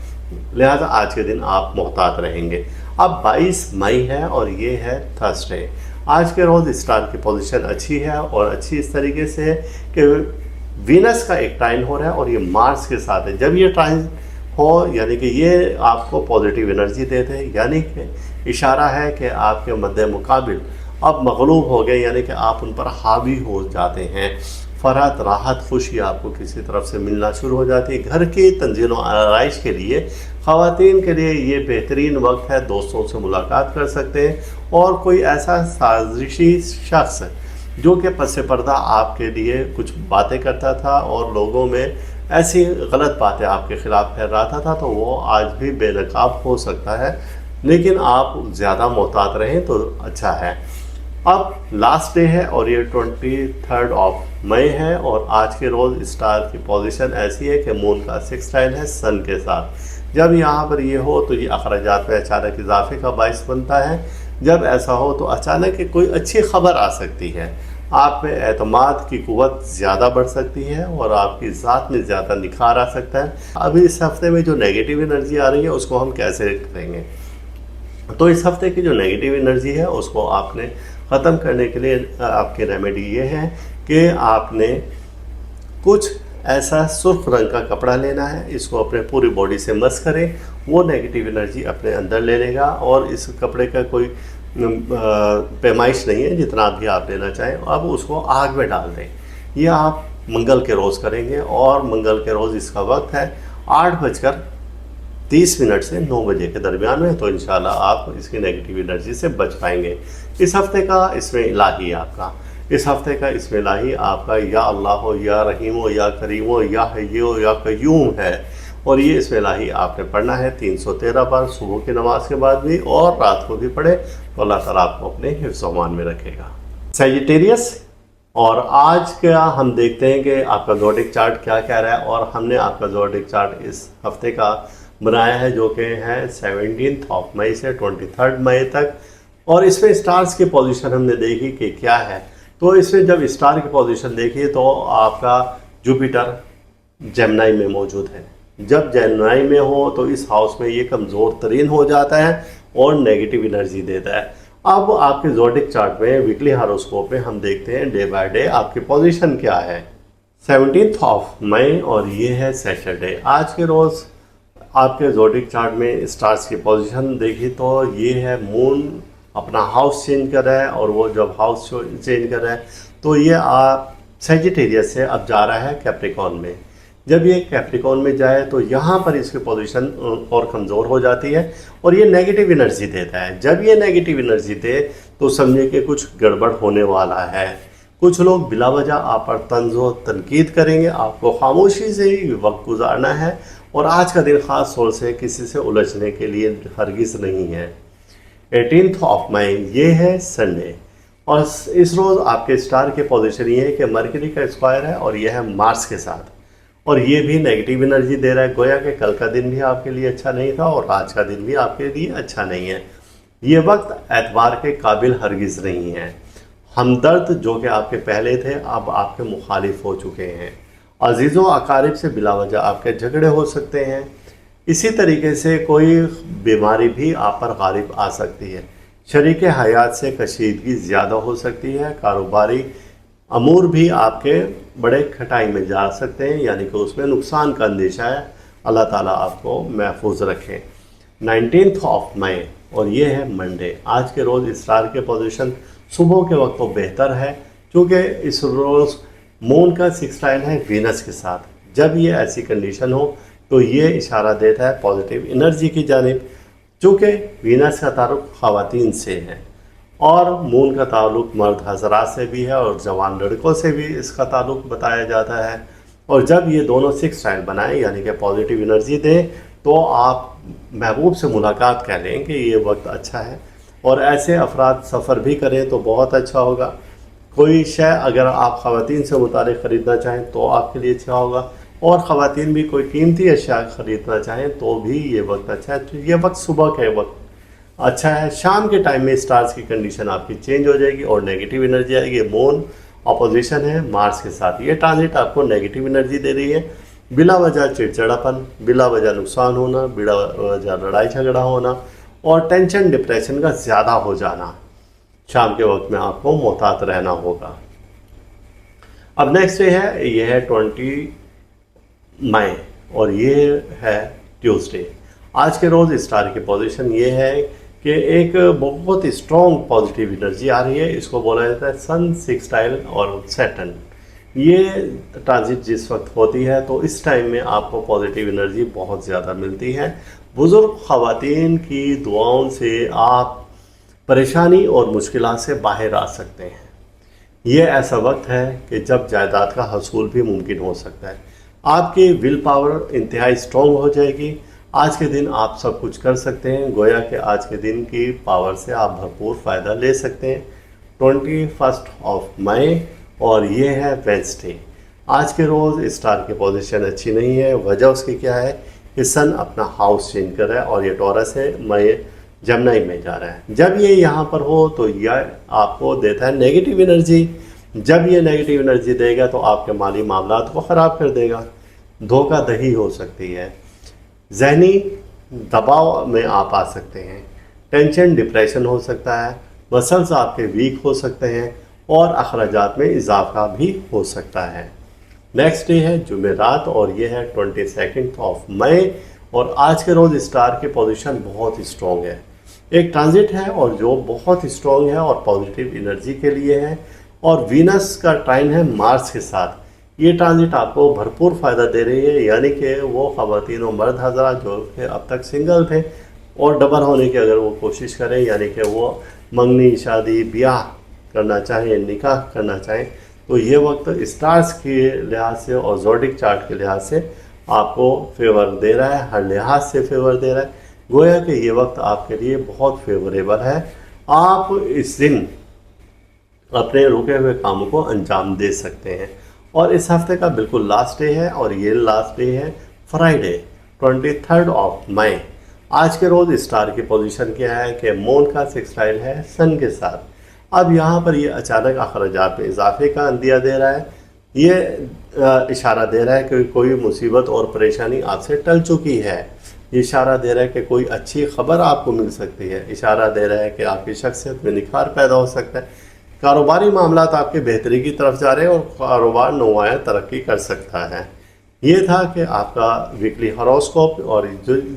लिहाजा आज के दिन आप मोहतात रहेंगे। अब 22 मई है और ये है थर्सडे। आज के रोज़ स्टार की पोजीशन अच्छी है और अच्छी इस तरीके से है कि वीनस का एक टाइन हो रहा है और ये मार्स के साथ है। जब ये टाइन हो यानी कि ये आपको पॉजिटिव एनर्जी देते हैं, यानी कि इशारा है कि आपके मद्दे मुकाबिल अब मगलूब हो गए, यानी कि आप उन पर हावी हो जाते हैं। फ़रहत, राहत, खुशी आपको किसी तरफ से मिलना शुरू हो जाती है। घर की तंजीम और आराइश के लिए ख़वातीन के लिए ये बेहतरीन वक्त है, दोस्तों से मुलाकात कर सकते हैं और कोई ऐसा साजिशी शख्स जो कि पस पर्दा आपके लिए कुछ बातें करता था और लोगों में ऐसी गलत बातें आपके ख़िलाफ़ फैलाता था तो वो आज भी बेनकाब हो सकता है, लेकिन आप ज़्यादा मोहतात रहें तो अच्छा है। अब लास्ट डे है और ये 23 ऑफ मई है और आज के रोज़ स्टार की पोजीशन ऐसी है कि मून का सिक्सटाइल है सन के साथ। जब यहाँ पर ये हो तो ये अखराजात में अचानक इजाफे का बाइस बनता है। जब ऐसा हो तो अचानक कोई अच्छी खबर आ सकती है, आप में एतमाद की क़ुव्वत ज़्यादा बढ़ सकती है और आपकी ज़ात में ज़्यादा निखार आ सकता है। अभी इस हफ्ते में जो नेगेटिव एनर्जी आ रही है उसको हम कैसे करेंगे, तो इस हफ्ते की जो नेगेटिव एनर्जी है उसको आपने ख़त्म करने के लिए आपकी रेमेडी ये है कि आपने कुछ ऐसा सुर्ख रंग का कपड़ा लेना है, इसको अपने पूरी बॉडी से मस करें, वो नेगेटिव एनर्जी अपने अंदर ले लेगा और इस कपड़े का कोई पैमाइश नहीं है, जितना भी आप लेना चाहें। अब उसको आग में डाल दें। ये आप मंगल के रोज़ करेंगे और मंगल के रोज़ इसका वक्त है 8:30 से 9 बजे के दरमियान में, तो इंशाल्लाह आप इसकी नेगेटिव एनर्जी से बच पाएंगे। इस हफ्ते का इसमें इलाही आपका इस हफ्ते का इसमें इलाही आपका या अल्लाह हो, या रहीम हो, या करीम हो, या हय्यू हो, या कय्यूम है। और ये इसमें इलाही आपने पढ़ना है 313 बार, सुबह की नमाज के बाद भी और रात को भी पढ़े, तो अल्लाह ताला आपको अपने हिफ्ज़-ओ-मान में रखेगा। सैजिटेरियस, और आज क्या हम देखते हैं कि आपका ज़ोडिक चार्ट क्या कह रहा है। और हमने आपका ज़ोडिक चार्ट इस हफ्ते का बनाया है जो कि है 17 ऑफ मई से 23 मई तक, और इसमें स्टार्स की पोजीशन हमने देखी कि क्या है। तो इसमें जब स्टार की पोजीशन देखिए तो आपका जुपिटर जेमिनी में मौजूद है। जब जेमिनी में हो तो इस हाउस में ये कमज़ोर तरीन हो जाता है और नेगेटिव एनर्जी देता है। अब आपके ज़ोडिक चार्ट में वीकली हॉरोस्कोप में हम देखते हैं डे बाय डे आपकी पोजीशन क्या है। 17 ऑफ मई और ये है सैटरडे। आज के रोज़ आपके ज़ोडिक चार्ट में स्टार्स की पोजीशन देखी तो ये है मून अपना हाउस चेंज कर रहा है, और वो जब हाउस चेंज कर रहा है तो ये आप सेजिटेरियस से अब जा रहा है कैप्रिकॉन में। जब ये कैप्रिकॉन में जाए तो यहाँ पर इसकी पोजीशन और कमज़ोर हो जाती है और ये नेगेटिव एनर्जी देता है। जब ये नेगेटिव एनर्जी दे तो समझिए कि कुछ गड़बड़ होने वाला है। कुछ लोग बिला वजह आप पर तंज व तनकीद करेंगे, आपको खामोशी से ही वक्त गुजारना है, और आज का दिन ख़ास तौर से किसी से उलझने के लिए हरगिज़ नहीं है। 18 ऑफ मई ये है संडे, और इस रोज़ आपके स्टार के पोजीशन ये है कि मरकरी का स्क्वायर है और यह है मार्स के साथ, और ये भी नेगेटिव एनर्जी दे रहा है। गोया कि कल का दिन भी आपके लिए अच्छा नहीं था और आज का दिन भी आपके लिए अच्छा नहीं है। ये वक्त एतबार के काबिल हरगिज़ नहीं है। हमदर्द जो कि आपके पहले थे अब आपके मुखालिफ हो चुके हैं। अजीज़ों अकारिब से बिला वजह आपके झगड़े हो सकते हैं। इसी तरीके से कोई बीमारी भी आप पर गालिब आ सकती है। शरीक हयात से कशीदगी ज़्यादा हो सकती है। कारोबारी अमूर भी आपके बड़े खटाई में जा सकते हैं, यानी कि उसमें नुकसान का अंदेशा है। अल्लाह ताला आपको महफूज रखें। 19 ऑफ मई और ये है मंडे। आज के रोज़ स्टार के पोजीशन सुबह के वक्त तो बेहतर है, क्योंकि इस रोज़ मून का सिक्सटाइल है वीनस के साथ। जब ये ऐसी कंडीशन हो तो ये इशारा देता है पॉजिटिव एनर्जी की जानिब, चूँकि वीनस का ताल्लुक़ ख़वातीन से है और मून का ताल्लुक़ मर्द हज़रात से भी है और जवान लड़कों से भी इसका ताल्लुक़ बताया जाता है। और जब ये दोनों सिक्सटाइल बनाएं यानी कि पॉजिटिव एनर्जी दें तो आप महबूब से मुलाकात कर लें कि ये वक्त अच्छा है, और ऐसे अफराद सफ़र भी करें तो बहुत अच्छा होगा। कोई शय अगर आप ख़वातीन से मुतालिक ख़रीदना चाहें तो आपके लिए अच्छा होगा, और ख़वातीन भी कोई कीमती अशिया ख़रीदना चाहें तो भी ये वक्त अच्छा है। तो ये वक्त सुबह के वक्त अच्छा है। शाम के टाइम में स्टार्स की कंडीशन आपकी चेंज हो जाएगी और नेगेटिव एनर्जी आएगी। मून अपोजिशन है मार्स के साथ, ये ट्रांजिट आपको नेगेटिव एनर्जी दे रही है। बिला वजह चिड़चिड़ापन, बिला वजह नुकसान होना, बिला वजह लड़ाई झगड़ा होना और टेंशन डिप्रेशन का ज़्यादा हो जाना। शाम के वक्त में आपको मोहतात रहना होगा। अब नेक्स्ट डे है, ये है 20 मई और ये है ट्यूसडे। आज के रोज़ स्टार की पोजीशन ये है कि एक बहुत स्ट्रॉन्ग पॉजिटिव एनर्जी आ रही है। इसको बोला जाता है सन सिक्सटाइल और सैटर्न। ये ट्रांजिट जिस वक्त होती है तो इस टाइम में आपको पॉजिटिव एनर्जी बहुत ज़्यादा मिलती है। बुज़ुर्ग ख़वातीन की दुआओं से आप परेशानी और मुश्किलात से बाहर आ सकते हैं। ये ऐसा वक्त है कि जब जायदाद का हसूल भी मुमकिन हो सकता है। आपकी विल पावर इंतहाई स्ट्रॉन्ग हो जाएगी। आज के दिन आप सब कुछ कर सकते हैं। गोया कि आज के दिन की पावर से आप भरपूर फ़ायदा ले सकते हैं। 21 ऑफ मई और ये है वेडनेसडे। आज के रोज़ स्टार की पोजीशन अच्छी नहीं है। वजह उसकी क्या है कि सन अपना हाउस चेंज कर रहा है और ये टॉरस है, मई जमनाई में जा रहा है। जब ये यहाँ पर हो तो यह आपको देता है नेगेटिव एनर्जी। जब ये नेगेटिव एनर्जी देगा तो आपके माली मामलात को ख़राब कर देगा, धोखाधड़ी हो सकती है, जहनी दबाव में आप आ सकते हैं, टेंशन डिप्रेशन हो सकता है, मसल्स आपके वीक हो सकते हैं और अखराजात में इजाफा भी हो सकता है। नेक्स्ट डे है जुमेरात और ये है 22 ऑफ मई और आज के रोज़ स्टार की पोजीशन बहुत स्ट्रॉन्ग है। एक ट्रांजिट है और जो बहुत स्ट्रॉन्ग है और पॉजिटिव एनर्जी के लिए है, और वीनस का ट्राइन है मार्स के साथ। ये ट्रांजिट आपको भरपूर फ़ायदा दे रही है, यानी कि वो ख़वातीन और मर्द हज़रात जो कि अब तक सिंगल थे और डबल होने की अगर वो कोशिश करें, यानी कि वो मंगनी शादी ब्याह करना चाहें, निकाह करना चाहें, तो ये वक्त स्टार्स के लिहाज से और ज़ोडिक चार्ट के लिहाज से आपको फेवर दे रहा है, हर लिहाज से फेवर दे रहा है। गोया कि ये वक्त आपके लिए बहुत फेवरेबल है। आप इस दिन अपने रुके हुए कामों को अंजाम दे सकते हैं। और इस हफ्ते का बिल्कुल लास्ट डे है और ये लास्ट डे है फ्राइडे 23 ऑफ मई। आज के रोज़ स्टार की पोजीशन क्या है कि मून का सिक्सटाइल है सन के साथ। अब यहाँ पर ये अचानक अखराजात में इजाफे का अंदिया दे रहा है। ये इशारा दे रहा है कि कोई मुसीबत और परेशानी आपसे टल चुकी है। इशारा दे रहा है कि कोई अच्छी खबर आपको मिल सकती है, इशारा दे रहा है कि आपकी शख्सियत में निखार पैदा हो सकता है, कारोबारी मामलात आपके बेहतरी की तरफ जा रहे हैं और कारोबार नुमायां तरक्की कर सकता है। ये था कि आपका वीकली हॉरोस्कोप और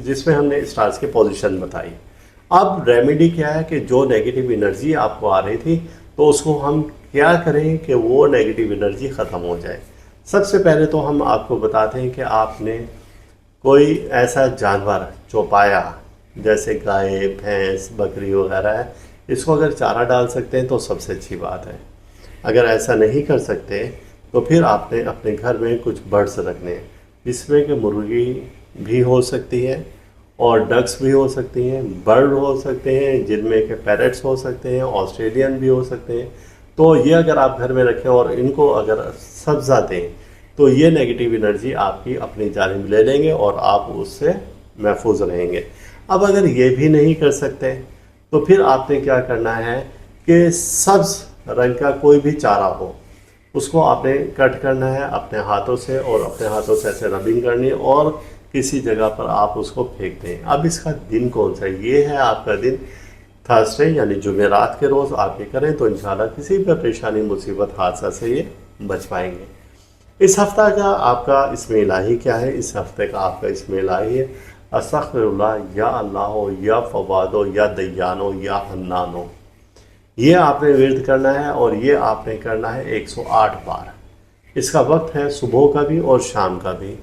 जिसमें हमने स्टार्स की पोजीशन बताई। अब रेमेडी क्या है कि जो नेगेटिव एनर्जी आपको आ रही थी तो उसको हम क्या करें कि वो नेगेटिव एनर्जी ख़त्म हो जाए। सबसे पहले तो हम आपको बताते हैं कि आपने कोई ऐसा जानवर जो पाया, जैसे गाय, भैंस, बकरी वगैरह है, इसको अगर चारा डाल सकते हैं तो सबसे अच्छी बात है। अगर ऐसा नहीं कर सकते तो फिर आपने अपने घर में कुछ बर्ड्स रखने हैं, जिसमें कि मुर्गी भी हो सकती है और डक्स भी हो सकती हैं, बर्ड हो सकते हैं, जिनमें के पैरट्स हो सकते हैं, ऑस्ट्रेलियन भी हो सकते हैं। तो ये अगर आप घर में रखें और इनको अगर सब्ज़ा दें तो ये नेगेटिव एनर्जी आपकी अपनी जानिब ले लेंगे और आप उससे महफूज रहेंगे। अब अगर ये भी नहीं कर सकते तो फिर आपने क्या करना है कि सब्ज़ रंग का कोई भी चारा हो, उसको आपने कट करना है अपने हाथों से और अपने हाथों से ऐसे रबिंग करनी है और किसी जगह पर आप उसको फेंक दें। अब इसका दिन कौन सा है? ये है आपका दिन थर्सडे यानी जुमेरात के रोज़ आप ये करें तो इंशाल्लाह किसी भी परेशानी, मुसीबत, हादसा से ये बच पाएंगे। इस हफ्ता का आपका इसमें इलाही क्या है? इस हफ्ते का आपका इसमें इलाही है अस्तगफिरुल्लाह, या अल्लाह, या फवादो, या दयानो, या हन्नानो। ये आपने विर्द करना है और ये आपने करना है 108 बार। इसका वक्त है सुबह का भी और शाम का भी।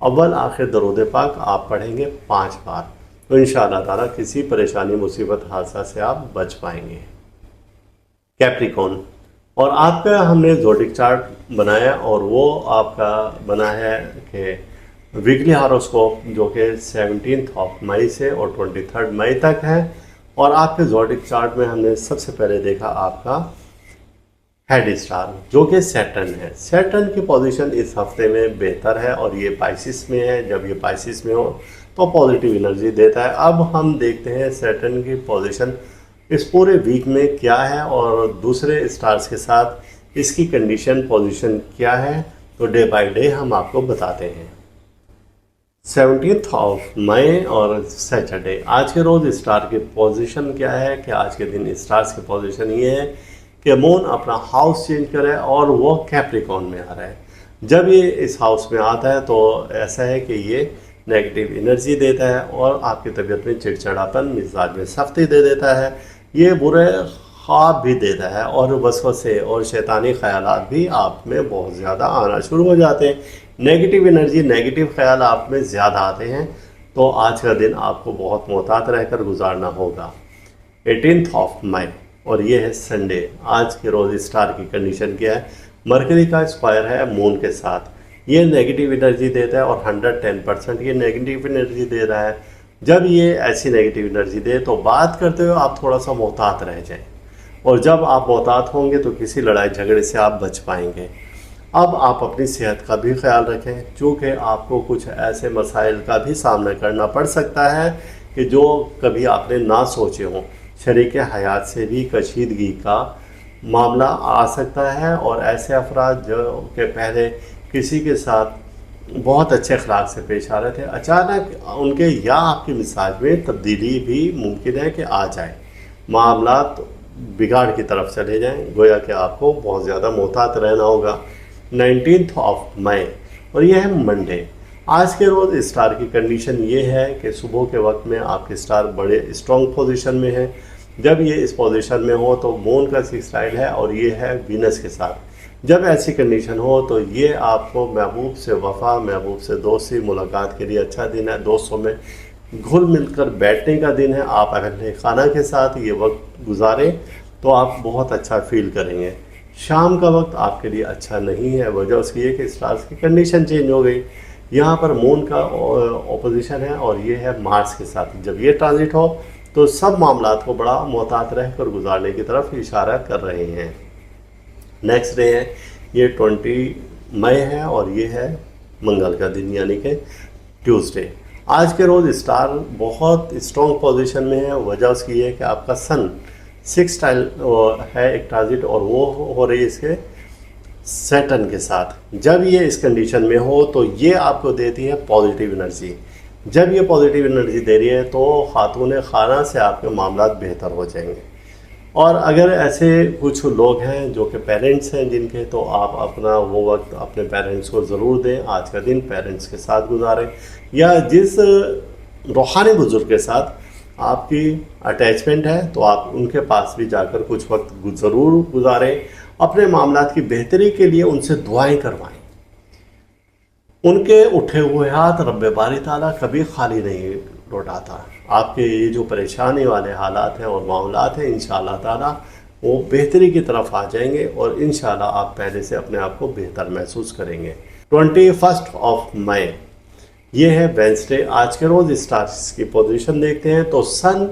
अव्वल आखिर दरूद पाक आप पढ़ेंगे 5 बार, तो इंशाअल्लाह ताला किसी परेशानी, मुसीबत, हादसा से आप बच पाएंगे। कैप्रिकॉन, और आपका हमने ज़ोडिक चार्ट बनाया और वो आपका बना है कि वीकली हॉरोस्कोप जो कि 17 मई से और 23 मई तक है। और आपके ज़ोडिक चार्ट में हमने सबसे पहले देखा आपका हेड स्टार जो कि सैटर्न है। सैटर्न की पोजीशन इस हफ्ते में बेहतर है और ये पाइसिस में है। जब ये पाइसिस में हो तो पॉजिटिव एनर्जी देता है। अब हम देखते हैं सैटर्न की पोजीशन इस पूरे वीक में क्या है और दूसरे स्टार्स के साथ इसकी कंडीशन पोजीशन क्या है, तो डे बाय डे हम आपको बताते हैं। 17 मई और सैटरडे, आज के रोज़ स्टार की पोजीशन क्या है कि आज के दिन स्टार्स की पोजीशन ये है कि मून अपना हाउस चेंज करे और वो कैप्रिकॉन में आ रहा है। जब ये इस हाउस में आता है तो ऐसा है कि ये नेगेटिव एनर्जी देता है और आपकी तबीयत में चिड़चिड़ापन, मिजाज में सख्ती दे देता है। ये बुरे ख्वाब भी देता है और वसवसे और शैतानी ख्यालात भी आप में बहुत ज़्यादा आना शुरू हो जाते हैं। नेगेटिव एनर्जी, नेगेटिव ख्याल आप में ज़्यादा आते हैं, तो आज का दिन आपको बहुत मोहतात रहकर गुजारना होगा। 18 मई और ये है संडे। आज के रोज़ स्टार की कंडीशन क्या है? मरकरी का स्क्वायर है मून के साथ, ये नेगेटिव एनर्जी देता है और 110% ये नेगेटिव एनर्जी दे रहा है। जब ये ऐसी नेगेटिव एनर्जी दे तो बात करते हुए आप थोड़ा सा मोहतात रह जाएं और जब आप मोहतात होंगे तो किसी लड़ाई झगड़े से आप बच पाएंगे। अब आप अपनी सेहत का भी ख्याल रखें, चूँकि आपको कुछ ऐसे मसाइल का भी सामना करना पड़ सकता है कि जो कभी आपने ना सोचे हों। शरीक हयात से भी कशीदगी का मामला आ सकता है और ऐसे अफराद जो कि पहले किसी के साथ बहुत अच्छे अखलाक से पेश आ रहे थे, अचानक उनके या आपके मिजाज में तब्दीली भी मुमकिन है कि आ जाए, मामलात बिगाड़ की तरफ चले जाएं, गोया कि आपको बहुत ज़्यादा मोहतात रहना होगा। 19 मई और यह है मंडे। आज के रोज़ स्टार की कंडीशन ये है कि सुबह के वक्त में आपके स्टार बड़े स्ट्रॉन्ग पोजीशन में है। जब ये इस पोजीशन में हो तो मून का सिक्सटाइल है और ये है वीनस के साथ। जब ऐसी कंडीशन हो तो ये आपको महबूब से वफ़ा, महबूब से दोस्ती, मुलाकात के लिए अच्छा दिन है। दोस्तों में घुल मिलकर बैठने का दिन है। आप अहले खाना के साथ ये वक्त गुजारें तो आप बहुत अच्छा फील करेंगे। शाम का वक्त आपके लिए अच्छा नहीं है, वजह उसकी है कि स्टार्स की कंडीशन चेंज हो गई। यहाँ पर मून का ऑपोजिशन है और ये है मार्स के साथ। जब ये ट्रांजिट हो तो सब मामलात को बड़ा मोहतात रह कर गुजारने की तरफ इशारा कर रहे हैं। नेक्स्ट डे है ये 20 मई है और ये है मंगल का दिन यानी कि ट्यूसडे। आज के रोज़ स्टार बहुत स्ट्रॉन्ग पोजीशन में है, वजह उसकी है कि आपका सन सिक्सटाइल है एक ट्रांजिट और वो हो रही है इसके सैटर्न के साथ। जब ये इस कंडीशन में हो तो ये आपको देती है पॉजिटिव एनर्जी। जब ये पॉजिटिव एनर्जी दे रही है तो खातून खाना से आपके मामला बेहतर हो जाएंगे। और अगर ऐसे कुछ लोग हैं जो कि पेरेंट्स हैं जिनके, तो आप अपना वो वक्त अपने पेरेंट्स को ज़रूर दें। आज का दिन पेरेंट्स के साथ गुजारें, या जिस रूहानी बुजुर्ग के साथ आपकी अटैचमेंट है तो आप उनके पास भी जाकर कुछ वक्त ज़रूर गुजारें। अपने मामलात की बेहतरी के लिए उनसे दुआएं करवाएं। उनके उठे हुए हाथ रब्बे बारी ताला कभी खाली नहीं लौटाता। आपके ये जो परेशानी वाले हालात हैं और मामलात हैं, इंशाअल्लाह ताला वो बेहतरी की तरफ आ जाएंगे और इंशाअल्लाह आप पहले से अपने आप को बेहतर महसूस करेंगे। 21 मई ये है वेंसडे। आज के रोज़ स्टार्स की पोजीशन देखते हैं तो सन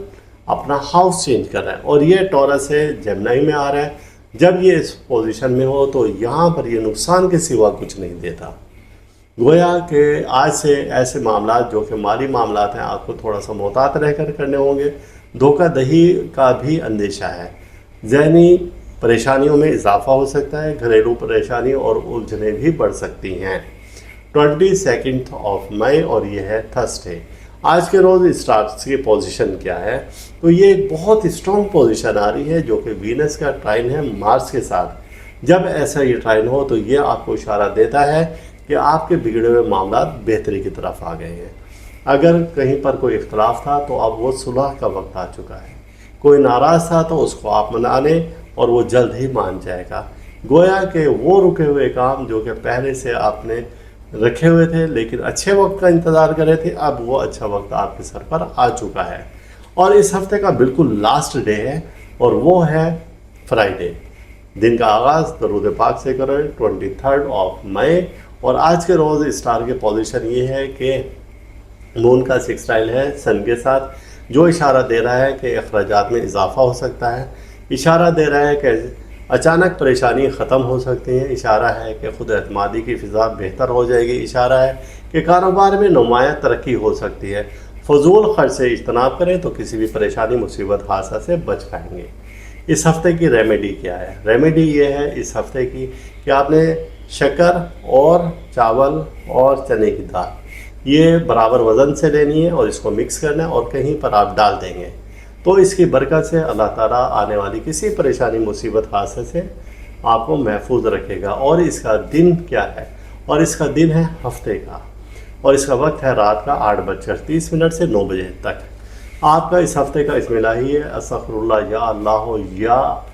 अपना हाउस चेंज कर रहा है और ये टॉरस है, जेमिनी में आ रहा है। जब ये इस पोजीशन में हो तो यहाँ पर ये नुकसान के सिवा कुछ नहीं देता। गोया कि आज से ऐसे मामलात जो कि माली मामलात हैं आपको थोड़ा सा मोहतात रहकर करने होंगे। धोखाधड़ी का भी अंदेशा है। ज़हनी परेशानियों में इजाफा हो सकता है। घरेलू परेशानी और उलझनें भी बढ़ सकती हैं। 22 मई और ये है थर्सडे। आज के रोज़ स्टार्स की पोजीशन क्या है, तो ये एक बहुत स्ट्रॉन्ग पोजीशन आ रही है जो कि वीनस का ट्राइन है मार्स के साथ। जब ऐसा ये ट्राइन हो तो ये आपको इशारा देता है कि आपके बिगड़े हुए मामला बेहतरी की तरफ आ गए हैं। अगर कहीं पर कोई इख्तलाफ था तो अब वो सुलह का वक्त आ चुका है। कोई नाराज़ था तो उसको आप मना लें और वो जल्द ही मान जाएगा। गोया कि वो रुके हुए काम जो कि पहले से आपने रखे हुए थे लेकिन अच्छे वक्त का इंतज़ार कर रहे थे, अब वो अच्छा वक्त आपके सर पर आ चुका है। और इस हफ्ते का बिल्कुल लास्ट डे है और वो है फ्राइडे। दिन का आगाज़ दरूद पाक से करें 23 मई। और आज के रोज़ स्टार के पोजीशन ये है कि मून का सेक्सटाइल है सन के साथ, जो इशारा दे रहा है कि अखराजात में इजाफा हो सकता है। इशारा दे रहा है कि अचानक परेशानी ख़त्म हो सकती है। इशारा है कि खुद एतमादी की फ़िज़ा बेहतर हो जाएगी। इशारा है कि कारोबार में नुमायाँ तरक्की हो सकती है। फजूल खर्च से इज्तनाब करें तो किसी भी परेशानी मुसीबत हादसा से बच पाएंगे। इस हफ्ते की रेमेडी क्या है? रेमेडी ये है इस हफ्ते की कि आपने शक्कर और चावल और चने की दाल ये बराबर वज़न से लेनी है और इसको मिक्स करना है और कहीं पर आप डाल देंगे तो इसकी बरकत से अल्लाह ताला आने वाली किसी परेशानी मुसीबत हादसे से आपको महफूज रखेगा। और इसका दिन क्या है? और इसका दिन है हफ्ते का और इसका वक्त है रात का 8:30 से 9 बजे तक। आपका इस हफ्ते का इसम इलाही है अस्तगफिरुल्लाह या अल्लाह या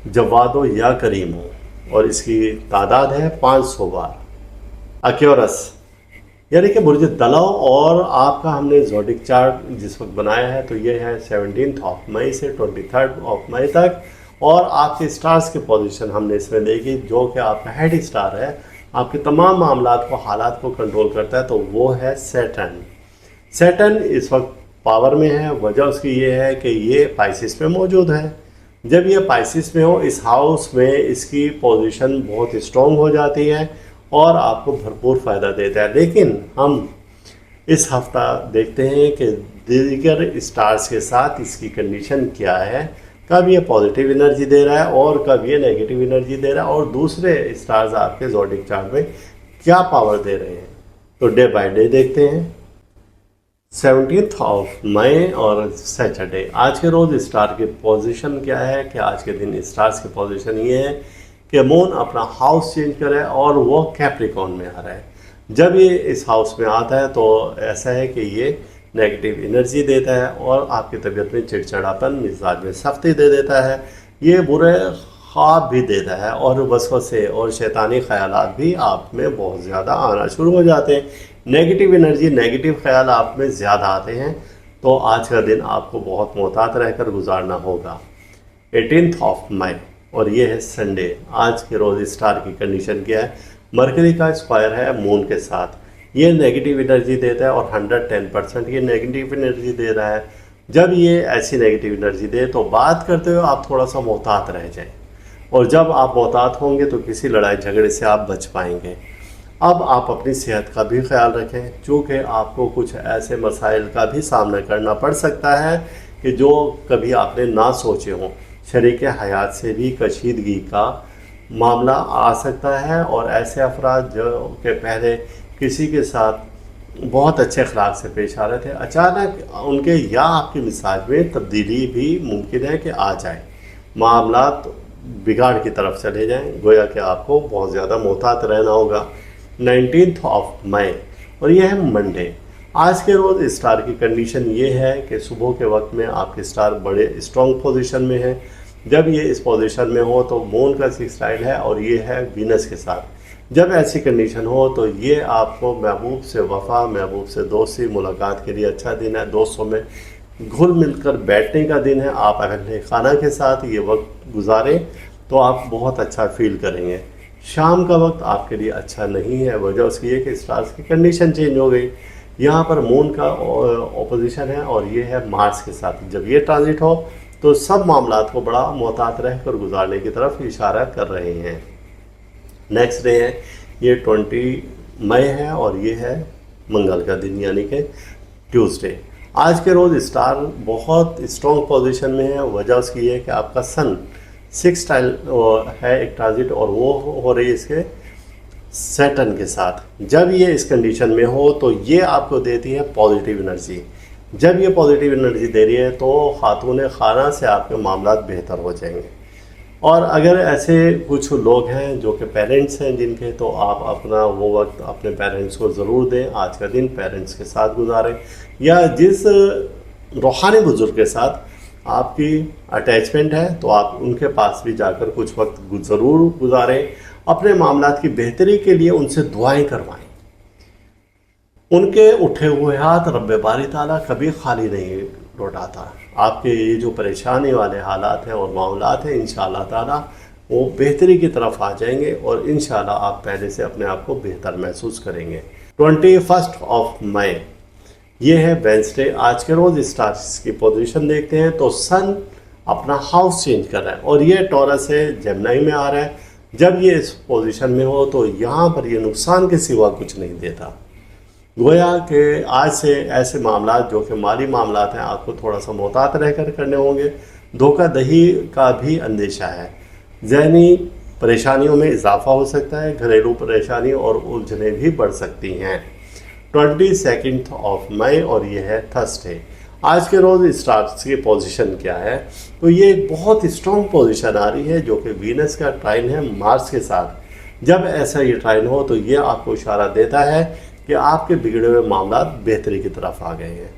जवादो या करीम हो और इसकी तादाद है 500 बार। एक्योरस यानी कि बुर्ज दलाव और आपका हमने ज़ोडिक चार्ट जिस वक्त बनाया है तो ये है 17 मई से 23 मई तक। और आपके स्टार्स की पोजीशन हमने इसमें देखी जो कि आपका हेड स्टार है, आपके तमाम मामलात को हालात को कंट्रोल करता है, तो वो है सैटर्न। सैटर्न इस वक्त पावर में है। वजह उसकी ये है कि ये पाइसिस में मौजूद है। जब ये पाइसिस में हो इस हाउस में इसकी पोजीशन बहुत स्ट्रॉन्ग हो जाती है और आपको भरपूर फ़ायदा देता है। लेकिन हम इस हफ्ता देखते हैं कि दीगर स्टार्स के साथ इसकी कंडीशन क्या है, कब ये पॉजिटिव एनर्जी दे रहा है और कब ये नेगेटिव एनर्जी दे रहा है और दूसरे स्टार्स आपके ज़ोडिक चार्ट में क्या पावर दे रहे हैं। तो डे बाय डे देखते हैं। 17 मई और सैटरडे आज के रोज़ स्टार की पोजीशन क्या है कि आज के दिन स्टार्स की पोजीशन ये है कि मून अपना हाउस चेंज करे और वो कैप्रिकॉर्न में आ रहा है। जब ये इस हाउस में आता है तो ऐसा है कि ये नेगेटिव एनर्जी देता है और आपकी तबीयत में चिड़चिड़ापन, मिजाज में सख्ती दे देता है। ये बुरे ख्वाब भी देता है और वसवसे और शैतानी ख्यालात भी आप में बहुत ज़्यादा आना शुरू हो जाते हैं। नेगेटिव एनर्जी, नेगेटिव ख्याल आप में ज़्यादा आते हैं तो आज का दिन आपको बहुत मोहतात रहकर गुजारना होगा। 18 मई और ये है संडे। आज के रोज़ स्टार की कंडीशन क्या है? मरकरी का स्क्वायर है मून के साथ, ये नेगेटिव एनर्जी देता है और 110% ये नेगेटिव एनर्जी दे रहा है। जब ये ऐसी नेगेटिव एनर्जी दे तो बात करते हुए आप थोड़ा सा मोहतात रह जाएं और जब आप मोहतात होंगे तो किसी लड़ाई झगड़े से आप बच पाएंगे। अब आप अपनी सेहत का भी ख्याल रखें चूँकि आपको कुछ ऐसे मसाइल का भी सामना करना पड़ सकता है कि जो कभी आपने ना सोचे हों। शरीक हयात से भी कशीदगी का मामला आ सकता है और ऐसे अफराद जो कि पहले किसी के साथ बहुत अच्छे अखलाक से पेश आ रहे थे, अचानक उनके या आपके मिजाज में तब्दीली भी मुमकिन है कि आ जाए, मामलात बिगाड़ की तरफ चले जाएं, गोया कि आपको बहुत ज़्यादा मोहतात रहना होगा। 19 मई और यह है मंडे। आज के रोज़ स्टार की कंडीशन ये है कि सुबह के वक्त में आपके स्टार बड़े स्ट्रॉन्ग पोजीशन में है। जब ये इस पोजीशन में हो तो मून का सिक्सटाइल है और ये है वीनस के साथ। जब ऐसी कंडीशन हो तो ये आपको महबूब से वफ़ा, महबूब से दोस्ती, मुलाकात के लिए अच्छा दिन है। दोस्तों में घुल मिलकर बैठने का दिन है। आप अहले खाना के साथ ये वक्त गुजारें तो आप बहुत अच्छा फील करेंगे। शाम का वक्त आपके लिए अच्छा नहीं है, वजह उसकी है कि स्टार्स की कंडीशन चेंज हो गई। यहाँ पर मून का ऑपोजिशन है और ये है मार्स के साथ। जब ये ट्रांजिट हो तो सब मामलात को बड़ा मोहतात रह कर गुजारने की तरफ इशारा कर रहे हैं। नेक्स्ट डे है ये 20 मई है और ये है मंगल का दिन यानी कि ट्यूसडे। आज के रोज़ स्टार बहुत स्ट्रॉन्ग पोजीशन में है, वजह उसकी है कि आपका सन सिक्सटाइल है एक ट्रांजिट और वो हो रही है इसके सैटर्न के साथ। जब ये इस कंडीशन में हो तो ये आपको देती है पॉजिटिव एनर्जी। जब ये पॉजिटिव एनर्जी दे रही है तो खातून खाना से आपके मामलात बेहतर हो जाएंगे। और अगर ऐसे कुछ लोग हैं जो कि पेरेंट्स हैं जिनके, तो आप अपना वो वक्त अपने पेरेंट्स को ज़रूर दें। आज का दिन पेरेंट्स के साथ गुजारें या जिस रूहानी बुजुर्ग के साथ आपकी अटैचमेंट है तो आप उनके पास भी जाकर कुछ वक्त ज़रूर गुजारें। अपने मामलात की बेहतरी के लिए उनसे दुआएं करवाएं। उनके उठे हुए हाथ रब्बे बारी ताला कभी खाली नहीं लौटाता। आपके ये जो परेशानी वाले हालात हैं और मामलात हैं, इंशाअल्लाह ताला वो बेहतरी की तरफ आ जाएंगे और इंशाअल्लाह आप पहले से अपने आप को बेहतर महसूस करेंगे। 21 मई ये है वेंसडे। आज के रोज़ स्टार्स की पोजीशन देखते हैं तो सन अपना हाउस चेंज कर रहा है और ये टॉरस है, जेमिनी में आ रहा है। जब ये इस पोजीशन में हो तो यहाँ पर ये नुकसान के सिवा कुछ नहीं देता। गोया कि आज से ऐसे मामलात जो कि माली मामलात हैं आपको थोड़ा सा मोहतात रहकर करने होंगे। धोखाधड़ी का भी अंदेशा है। ज़हनी परेशानियों में इजाफा हो सकता है। घरेलू परेशानी और उलझनें भी बढ़ सकती हैं। 22 मई और ये है थर्सडे। आज के रोज़ स्टार्स की पोजीशन क्या है, तो ये एक बहुत स्ट्रॉन्ग पोजीशन आ रही है जो कि वीनस का ट्राइन है मार्स के साथ। जब ऐसा ये ट्राइन हो तो ये आपको इशारा देता है कि आपके बिगड़े हुए मामला बेहतरी की तरफ आ गए हैं।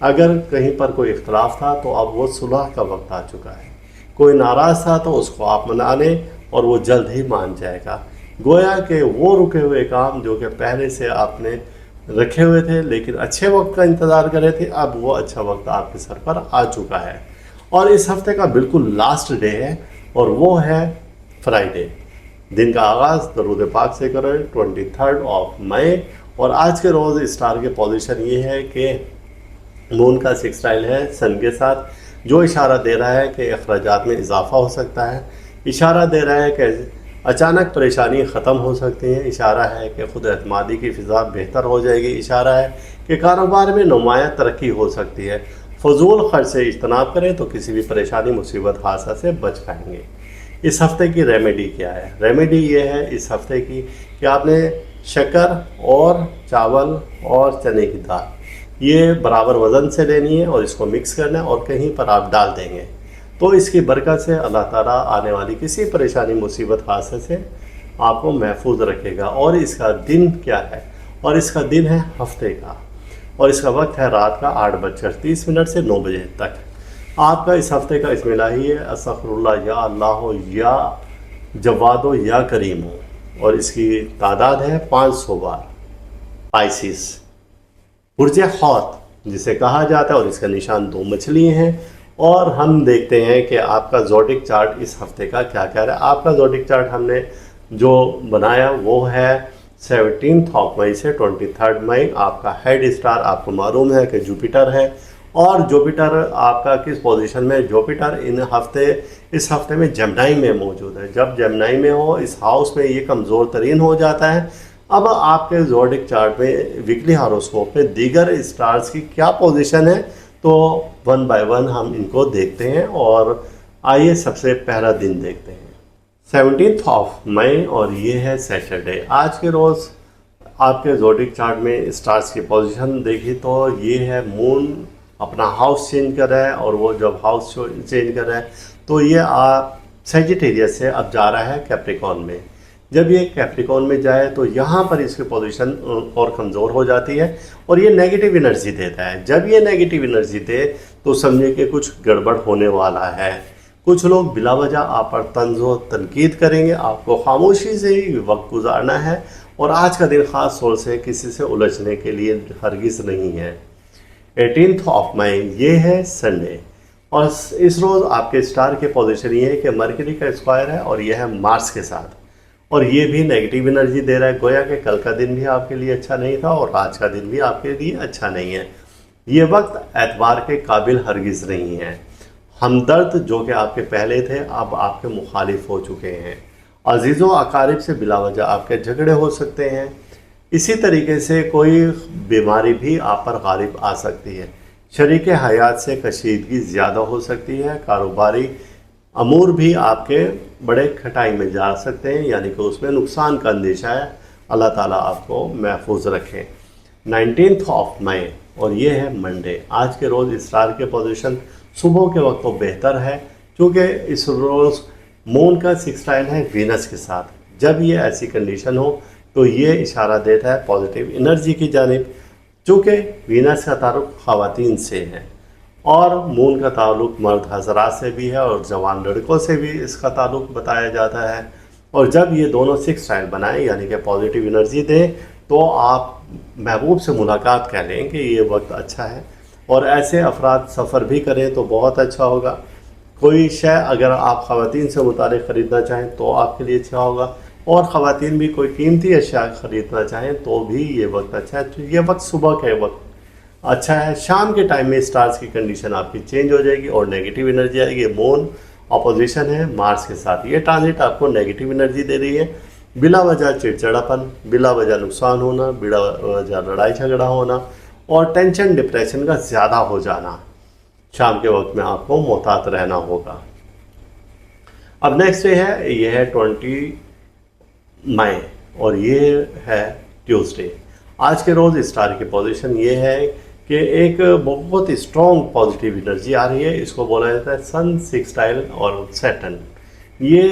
अगर कहीं पर कोई इख्तलाफ था तो अब वो सुलह का वक्त आ चुका है। कोई नाराज़ था तो उसको आप मना लें और वो जल्द ही मान जाएगा। गोया कि वो रुके हुए काम जो कि पहले से आपने रखे हुए थे लेकिन अच्छे वक्त का इंतज़ार कर रहे थे, अब वो अच्छा वक्त आपके सर पर आ चुका है। और इस हफ्ते का बिल्कुल लास्ट डे है और वो है फ्राइडे। दिन का आगाज़ दरूद पाक से करें 23 मई। और आज के रोज़ स्टार के पोजीशन ये है कि मून का सिक्सटाइल है सन के साथ, जो इशारा दे रहा है कि अखराजात में इजाफा हो सकता है। इशारा दे रहा है कि अचानक परेशानी ख़त्म हो सकती है। इशारा है कि खुद एतमादी की फ़िज़ा बेहतर हो जाएगी। इशारा है कि कारोबार में नुमायाँ तरक्की हो सकती है। फजूल खर्च से इज्तनाब करें तो किसी भी परेशानी, मुसीबत, हादसा से बच पाएंगे। इस हफ्ते की रेमेडी क्या है? रेमेडी ये है इस हफ्ते की कि आपने शक्कर और चावल और चने की दाल ये बराबर वज़न से लेनी है और इसको मिक्स करना है और कहीं पर आप डाल देंगे तो इसकी बरकत से अल्लाह ताला आने वाली किसी परेशानी, मुसीबत, हादसे से आपको महफूज रखेगा। और इसका दिन क्या है? और इसका दिन है हफ्ते का और इसका वक्त है रात का 8:30 से 9 बजे तक। आपका इस हफ्ते का इसमें इलाही है अस्तगफिरुल्लाह या अल्लाह या जवादो या करीम हो और इसकी तादाद है 500 बार। आइसिस बुर्ज हौत जिसे कहा जाता है और इसका निशान 2 मछली हैं। और हम देखते हैं कि आपका ज़ोडिक चार्ट इस हफ्ते का क्या कह रहा है। आपका ज़ोडिक चार्ट हमने जो बनाया वो है 17 मई से 23 मई। आपका हेड स्टार आपको मालूम है कि जुपिटर है और जुपिटर आपका किस पोजीशन में? जुपिटर इस हफ्ते में जेमिनी में मौजूद है। जब जेमिनी में हो इस हाउस में ये कमज़ोर तरीन हो जाता है। अब आपके ज़ोडिक चार्ट में वीकली हॉरोस्कोप में दीगर स्टार्स की क्या पोजीशन है तो 1 बाय 1 हम इनको देखते हैं। और आइए सबसे पहला दिन देखते हैं 17 मई और ये है सैटरडे। आज के रोज़ आपके ज़ोडिक चार्ट में स्टार्स की पोजीशन देखी तो ये है मून अपना हाउस चेंज कर रहा है, और वो जब हाउस चेंज कर रहा है तो ये आप सेजिटेरियस से अब जा रहा है कैप्रिकॉन में। जब ये कैप्रिकॉन में जाए तो यहाँ पर इसकी पोजीशन और कमज़ोर हो जाती है और ये नेगेटिव एनर्जी देता है। जब ये नेगेटिव एनर्जी दे तो समझिए कि कुछ गड़बड़ होने वाला है। कुछ लोग बिला वजह आप पर तंज व तनकीद करेंगे, आपको खामोशी से ही वक्त गुजारना है, और आज का दिन ख़ास तौर से किसी से उलझने के लिए हरगिज़ नहीं है। 18 ऑफ मई ये है संडे, और इस रोज़ आपके स्टार के पोजीशन ये है कि मरकरी का स्क्वायर है और यह है मार्स के साथ, और ये भी नेगेटिव एनर्जी दे रहा है। गोया कि कल का दिन भी आपके लिए अच्छा नहीं था और आज का दिन भी आपके लिए अच्छा नहीं है। ये वक्त एतबार के काबिल हरगिज़ नहीं है। हमदर्द जो कि आपके पहले थे अब आपके मुखालिफ हो चुके हैं। अजीज़ों अकारिब से बिला वजह आपके झगड़े हो सकते हैं। इसी तरीके से कोई बीमारी भी आप पर गालिब आ सकती है। शरीक हयात से कशीदगी ज़्यादा हो सकती है। कारोबारी अमूर भी आपके बड़े खटाई में जा सकते हैं, यानी कि उसमें नुकसान का अंदेशा है। अल्लाह ताला आपको महफूज रखें। 19 ऑफ मई और ये है मंडे। आज के रोज़ स्टार के पोजीशन सुबह के वक्त तो बेहतर है, क्योंकि इस रोज़ मून का सिक्सटाइल है वीनस के साथ। जब ये ऐसी कंडीशन हो तो ये इशारा देता है पॉजिटिव एनर्जी की जानिब, चूँकि वीनस का ताल्लुक ख़वातीन से है और मून का ताल्लुक मर्द हज़रात से भी है और जवान लड़कों से भी इसका ताल्लुक बताया जाता है। और जब ये दोनों सिक्सटाइल बनाएं यानी कि पॉजिटिव एनर्जी दें तो आप महबूब से मुलाकात कर लें कि ये वक्त अच्छा है, और ऐसे अफराद सफ़र भी करें तो बहुत अच्छा होगा। कोई शय अगर आप ख़वातीन से मुतालिक ख़रीदना चाहें तो आपके लिए अच्छा होगा, और ख़वातीन भी कोई कीमती अशिया ख़रीदना चाहें तो भी ये वक्त अच्छा है। तो ये वक्त सुबह के वक्त अच्छा है। शाम के टाइम में स्टार्स की कंडीशन आपकी चेंज हो जाएगी और नेगेटिव एनर्जी आएगी। मून अपोजिशन है मार्स के साथ, ये ट्रांजिट आपको नेगेटिव एनर्जी दे रही है। बिला वजह चिड़चिड़ापन, बिला वजह नुकसान होना, बिला वजह लड़ाई झगड़ा होना और टेंशन डिप्रेशन का ज़्यादा हो जाना। शाम के वक्त में आपको मोहतात रहना होगा। अब नेक्स्ट डे है, ये है 20 मई और ये है ट्यूसडे। आज के रोज़ स्टार की पोजीशन ये है कि एक बहुत स्ट्रॉन्ग पॉजिटिव एनर्जी आ रही है। इसको बोला जाता है सन सिक्सटाइल और सैटर्न। ये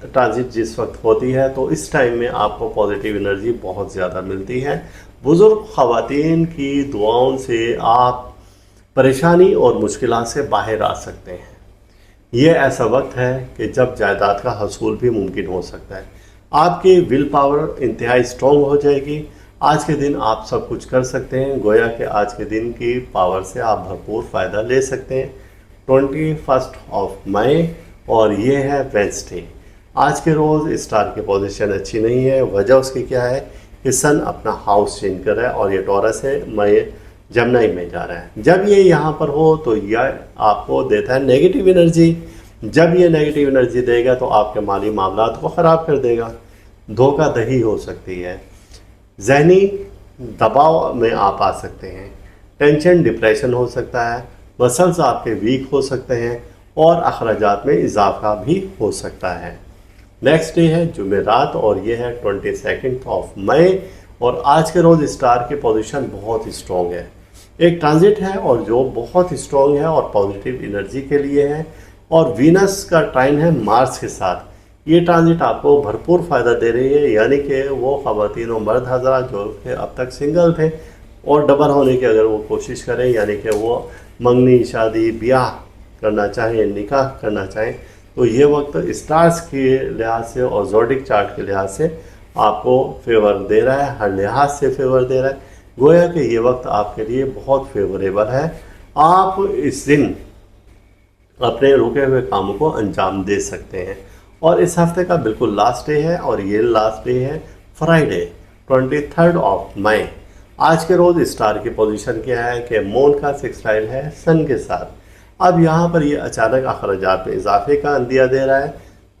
ट्रांजिट जिस वक्त होती है तो इस टाइम में आपको पॉजिटिव एनर्जी बहुत ज़्यादा मिलती है। बुज़ुर्ग ख़वातीन की दुआओं से आप परेशानी और मुश्किलात से बाहर आ सकते हैं। ये ऐसा वक्त है कि जब जायदाद का हसूल भी मुमकिन हो सकता है। आपकी विल पावर इंतहाई स्ट्रॉन्ग हो जाएगी। आज के दिन आप सब कुछ कर सकते हैं। गोया कि आज के दिन की पावर से आप भरपूर फ़ायदा ले सकते हैं। 21 ऑफ मई और ये है वेडनेसडे। आज के रोज़ स्टार की पोजीशन अच्छी नहीं है। वजह उसकी क्या है कि सन अपना हाउस चेंज कर रहा है और ये टॉरस है, मई जमनाई में जा रहा है। जब ये यहाँ पर हो तो यह आपको देता है नेगेटिव एनर्जी। जब ये नेगेटिव एनर्जी देगा तो आपके माली मामलात को ख़राब कर देगा, धोखाधड़ी हो सकती है, ज़हनी दबाव में आप आ सकते हैं, टेंशन डिप्रेशन हो सकता है, मसल्स आपके वीक हो सकते हैं और अखराजात में इजाफा भी हो सकता है। नेक्स्ट डे है जुमेरात और ये है 22 ऑफ मई और आज के रोज़ स्टार की पोजीशन बहुत स्ट्रॉन्ग है। एक ट्रांजिट है और जो बहुत स्ट्रॉन्ग है और पॉजिटिव एनर्जी के लिए है, और वीनस का ट्राइन है मार्स के साथ। ये ट्रांजिट आपको भरपूर फ़ायदा दे रही है, यानी कि वो ख़वातीन और मर्द हज़रात जो कि अब तक सिंगल थे और डबल होने की अगर वो कोशिश करें, यानी कि वो मंगनी शादी ब्याह करना चाहें, निकाह करना चाहें, तो ये वक्त स्टार्स के लिहाज से और ज़ोडिक चार्ट के लिहाज से आपको फेवर दे रहा है, हर लिहाज से फेवर दे रहा है। गोया कि ये वक्त आपके लिए बहुत फेवरेबल है। आप इस दिन अपने रुके हुए कामों को अंजाम दे सकते हैं। और इस हफ्ते का बिल्कुल लास्ट डे है और ये लास्ट डे है फ्राइडे 23 ऑफ मई। आज के रोज़ स्टार की पोजीशन क्या है कि मून का सिक्सटाइल है सन के साथ। अब यहाँ पर ये अचानक अखराजात में इजाफे का अंदिया दे रहा है।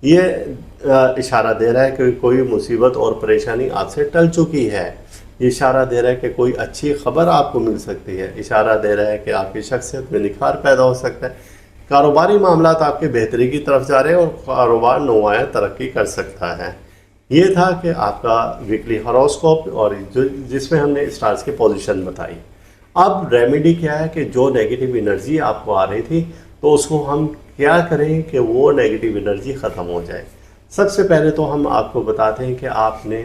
ये इशारा दे रहा है कि कोई मुसीबत और परेशानी आपसे टल चुकी है। इशारा दे रहा है कि कोई अच्छी खबर आपको मिल सकती है। इशारा दे रहा है कि आपकी शख्सियत में निखार पैदा हो सकता है। कारोबारी मामलात आपके बेहतरी की तरफ जा रहे हैं और कारोबार नुमायाँ तरक्की कर सकता है। ये था कि आपका वीकली हॉरोस्कोप और जो जिसमें हमने स्टार्स की पोजीशन बताई। अब रेमेडी क्या है कि जो नेगेटिव एनर्जी आपको आ रही थी तो उसको हम क्या करें कि वो नेगेटिव एनर्जी ख़त्म हो जाए। सबसे पहले तो हम आपको बताते हैं कि आपने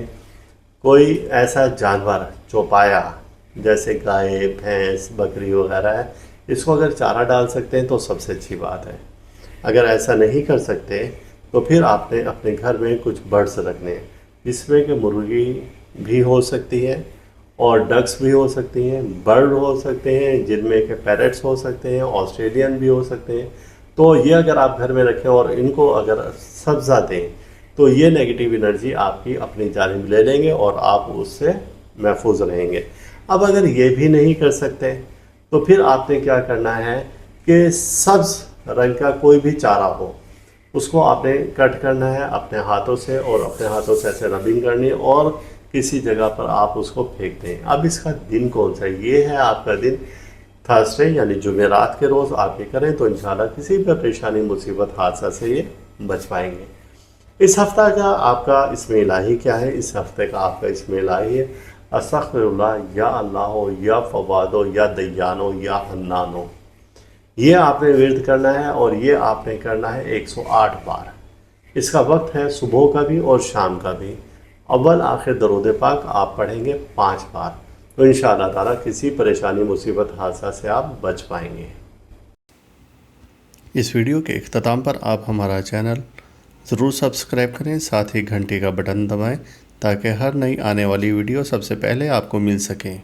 कोई ऐसा जानवर जो पाया, जैसे गाय भैंस बकरी वगैरह है, इसको अगर चारा डाल सकते हैं तो सबसे अच्छी बात है। अगर ऐसा नहीं कर सकते तो फिर आपने अपने घर में कुछ बर्ड्स रखने हैं, जिसमें कि मुर्गी भी हो सकती है और डक्स भी हो सकती हैं, बर्ड हो सकते हैं जिनमें के पैरट्स हो सकते हैं, ऑस्ट्रेलियन भी हो सकते हैं। तो ये अगर आप घर में रखें और इनको अगर सब्ज़ा दें तो ये नेगेटिव एनर्जी आपकी अपनी जानिब ले लेंगे और आप उससे महफूज रहेंगे। अब अगर ये भी नहीं कर सकते तो फिर आपने क्या करना है कि सब्ज़ रंग का कोई भी चारा हो, उसको आपने कट करना है अपने हाथों से और अपने हाथों से ऐसे रबिंग करनी है और किसी जगह पर आप उसको फेंक दें। अब इसका दिन कौन सा है? ये है आपका दिन थर्सडे यानी जुमेरात के रोज़ आप ये करें तो इंशाल्लाह किसी भी परेशानी मुसीबत हादसा से ये बच पाएंगे। इस हफ्ता का आपका इसमें इलाही क्या है? इस हफ्ते का आपका इसमें इलाही है अस्तगफिरुल्लाह या अल्लाह या फवादो या दयानो या हन्नानो। ये आपने विर्द करना है और ये आपने करना है 108 बार। इसका वक्त है सुबह का भी और शाम का भी। अव्वल आखिर दरूद पाक आप पढ़ेंगे 5 बार, तो इंशाअल्लाह ताला किसी परेशानी मुसीबत हादसा से आप बच पाएंगे। इस वीडियो के इख्तिताम पर आप हमारा चैनल ज़रूर सब्सक्राइब करें, साथ ही घंटी का बटन दबाएं ताकि हर नई आने वाली वीडियो सबसे पहले आपको मिल सके।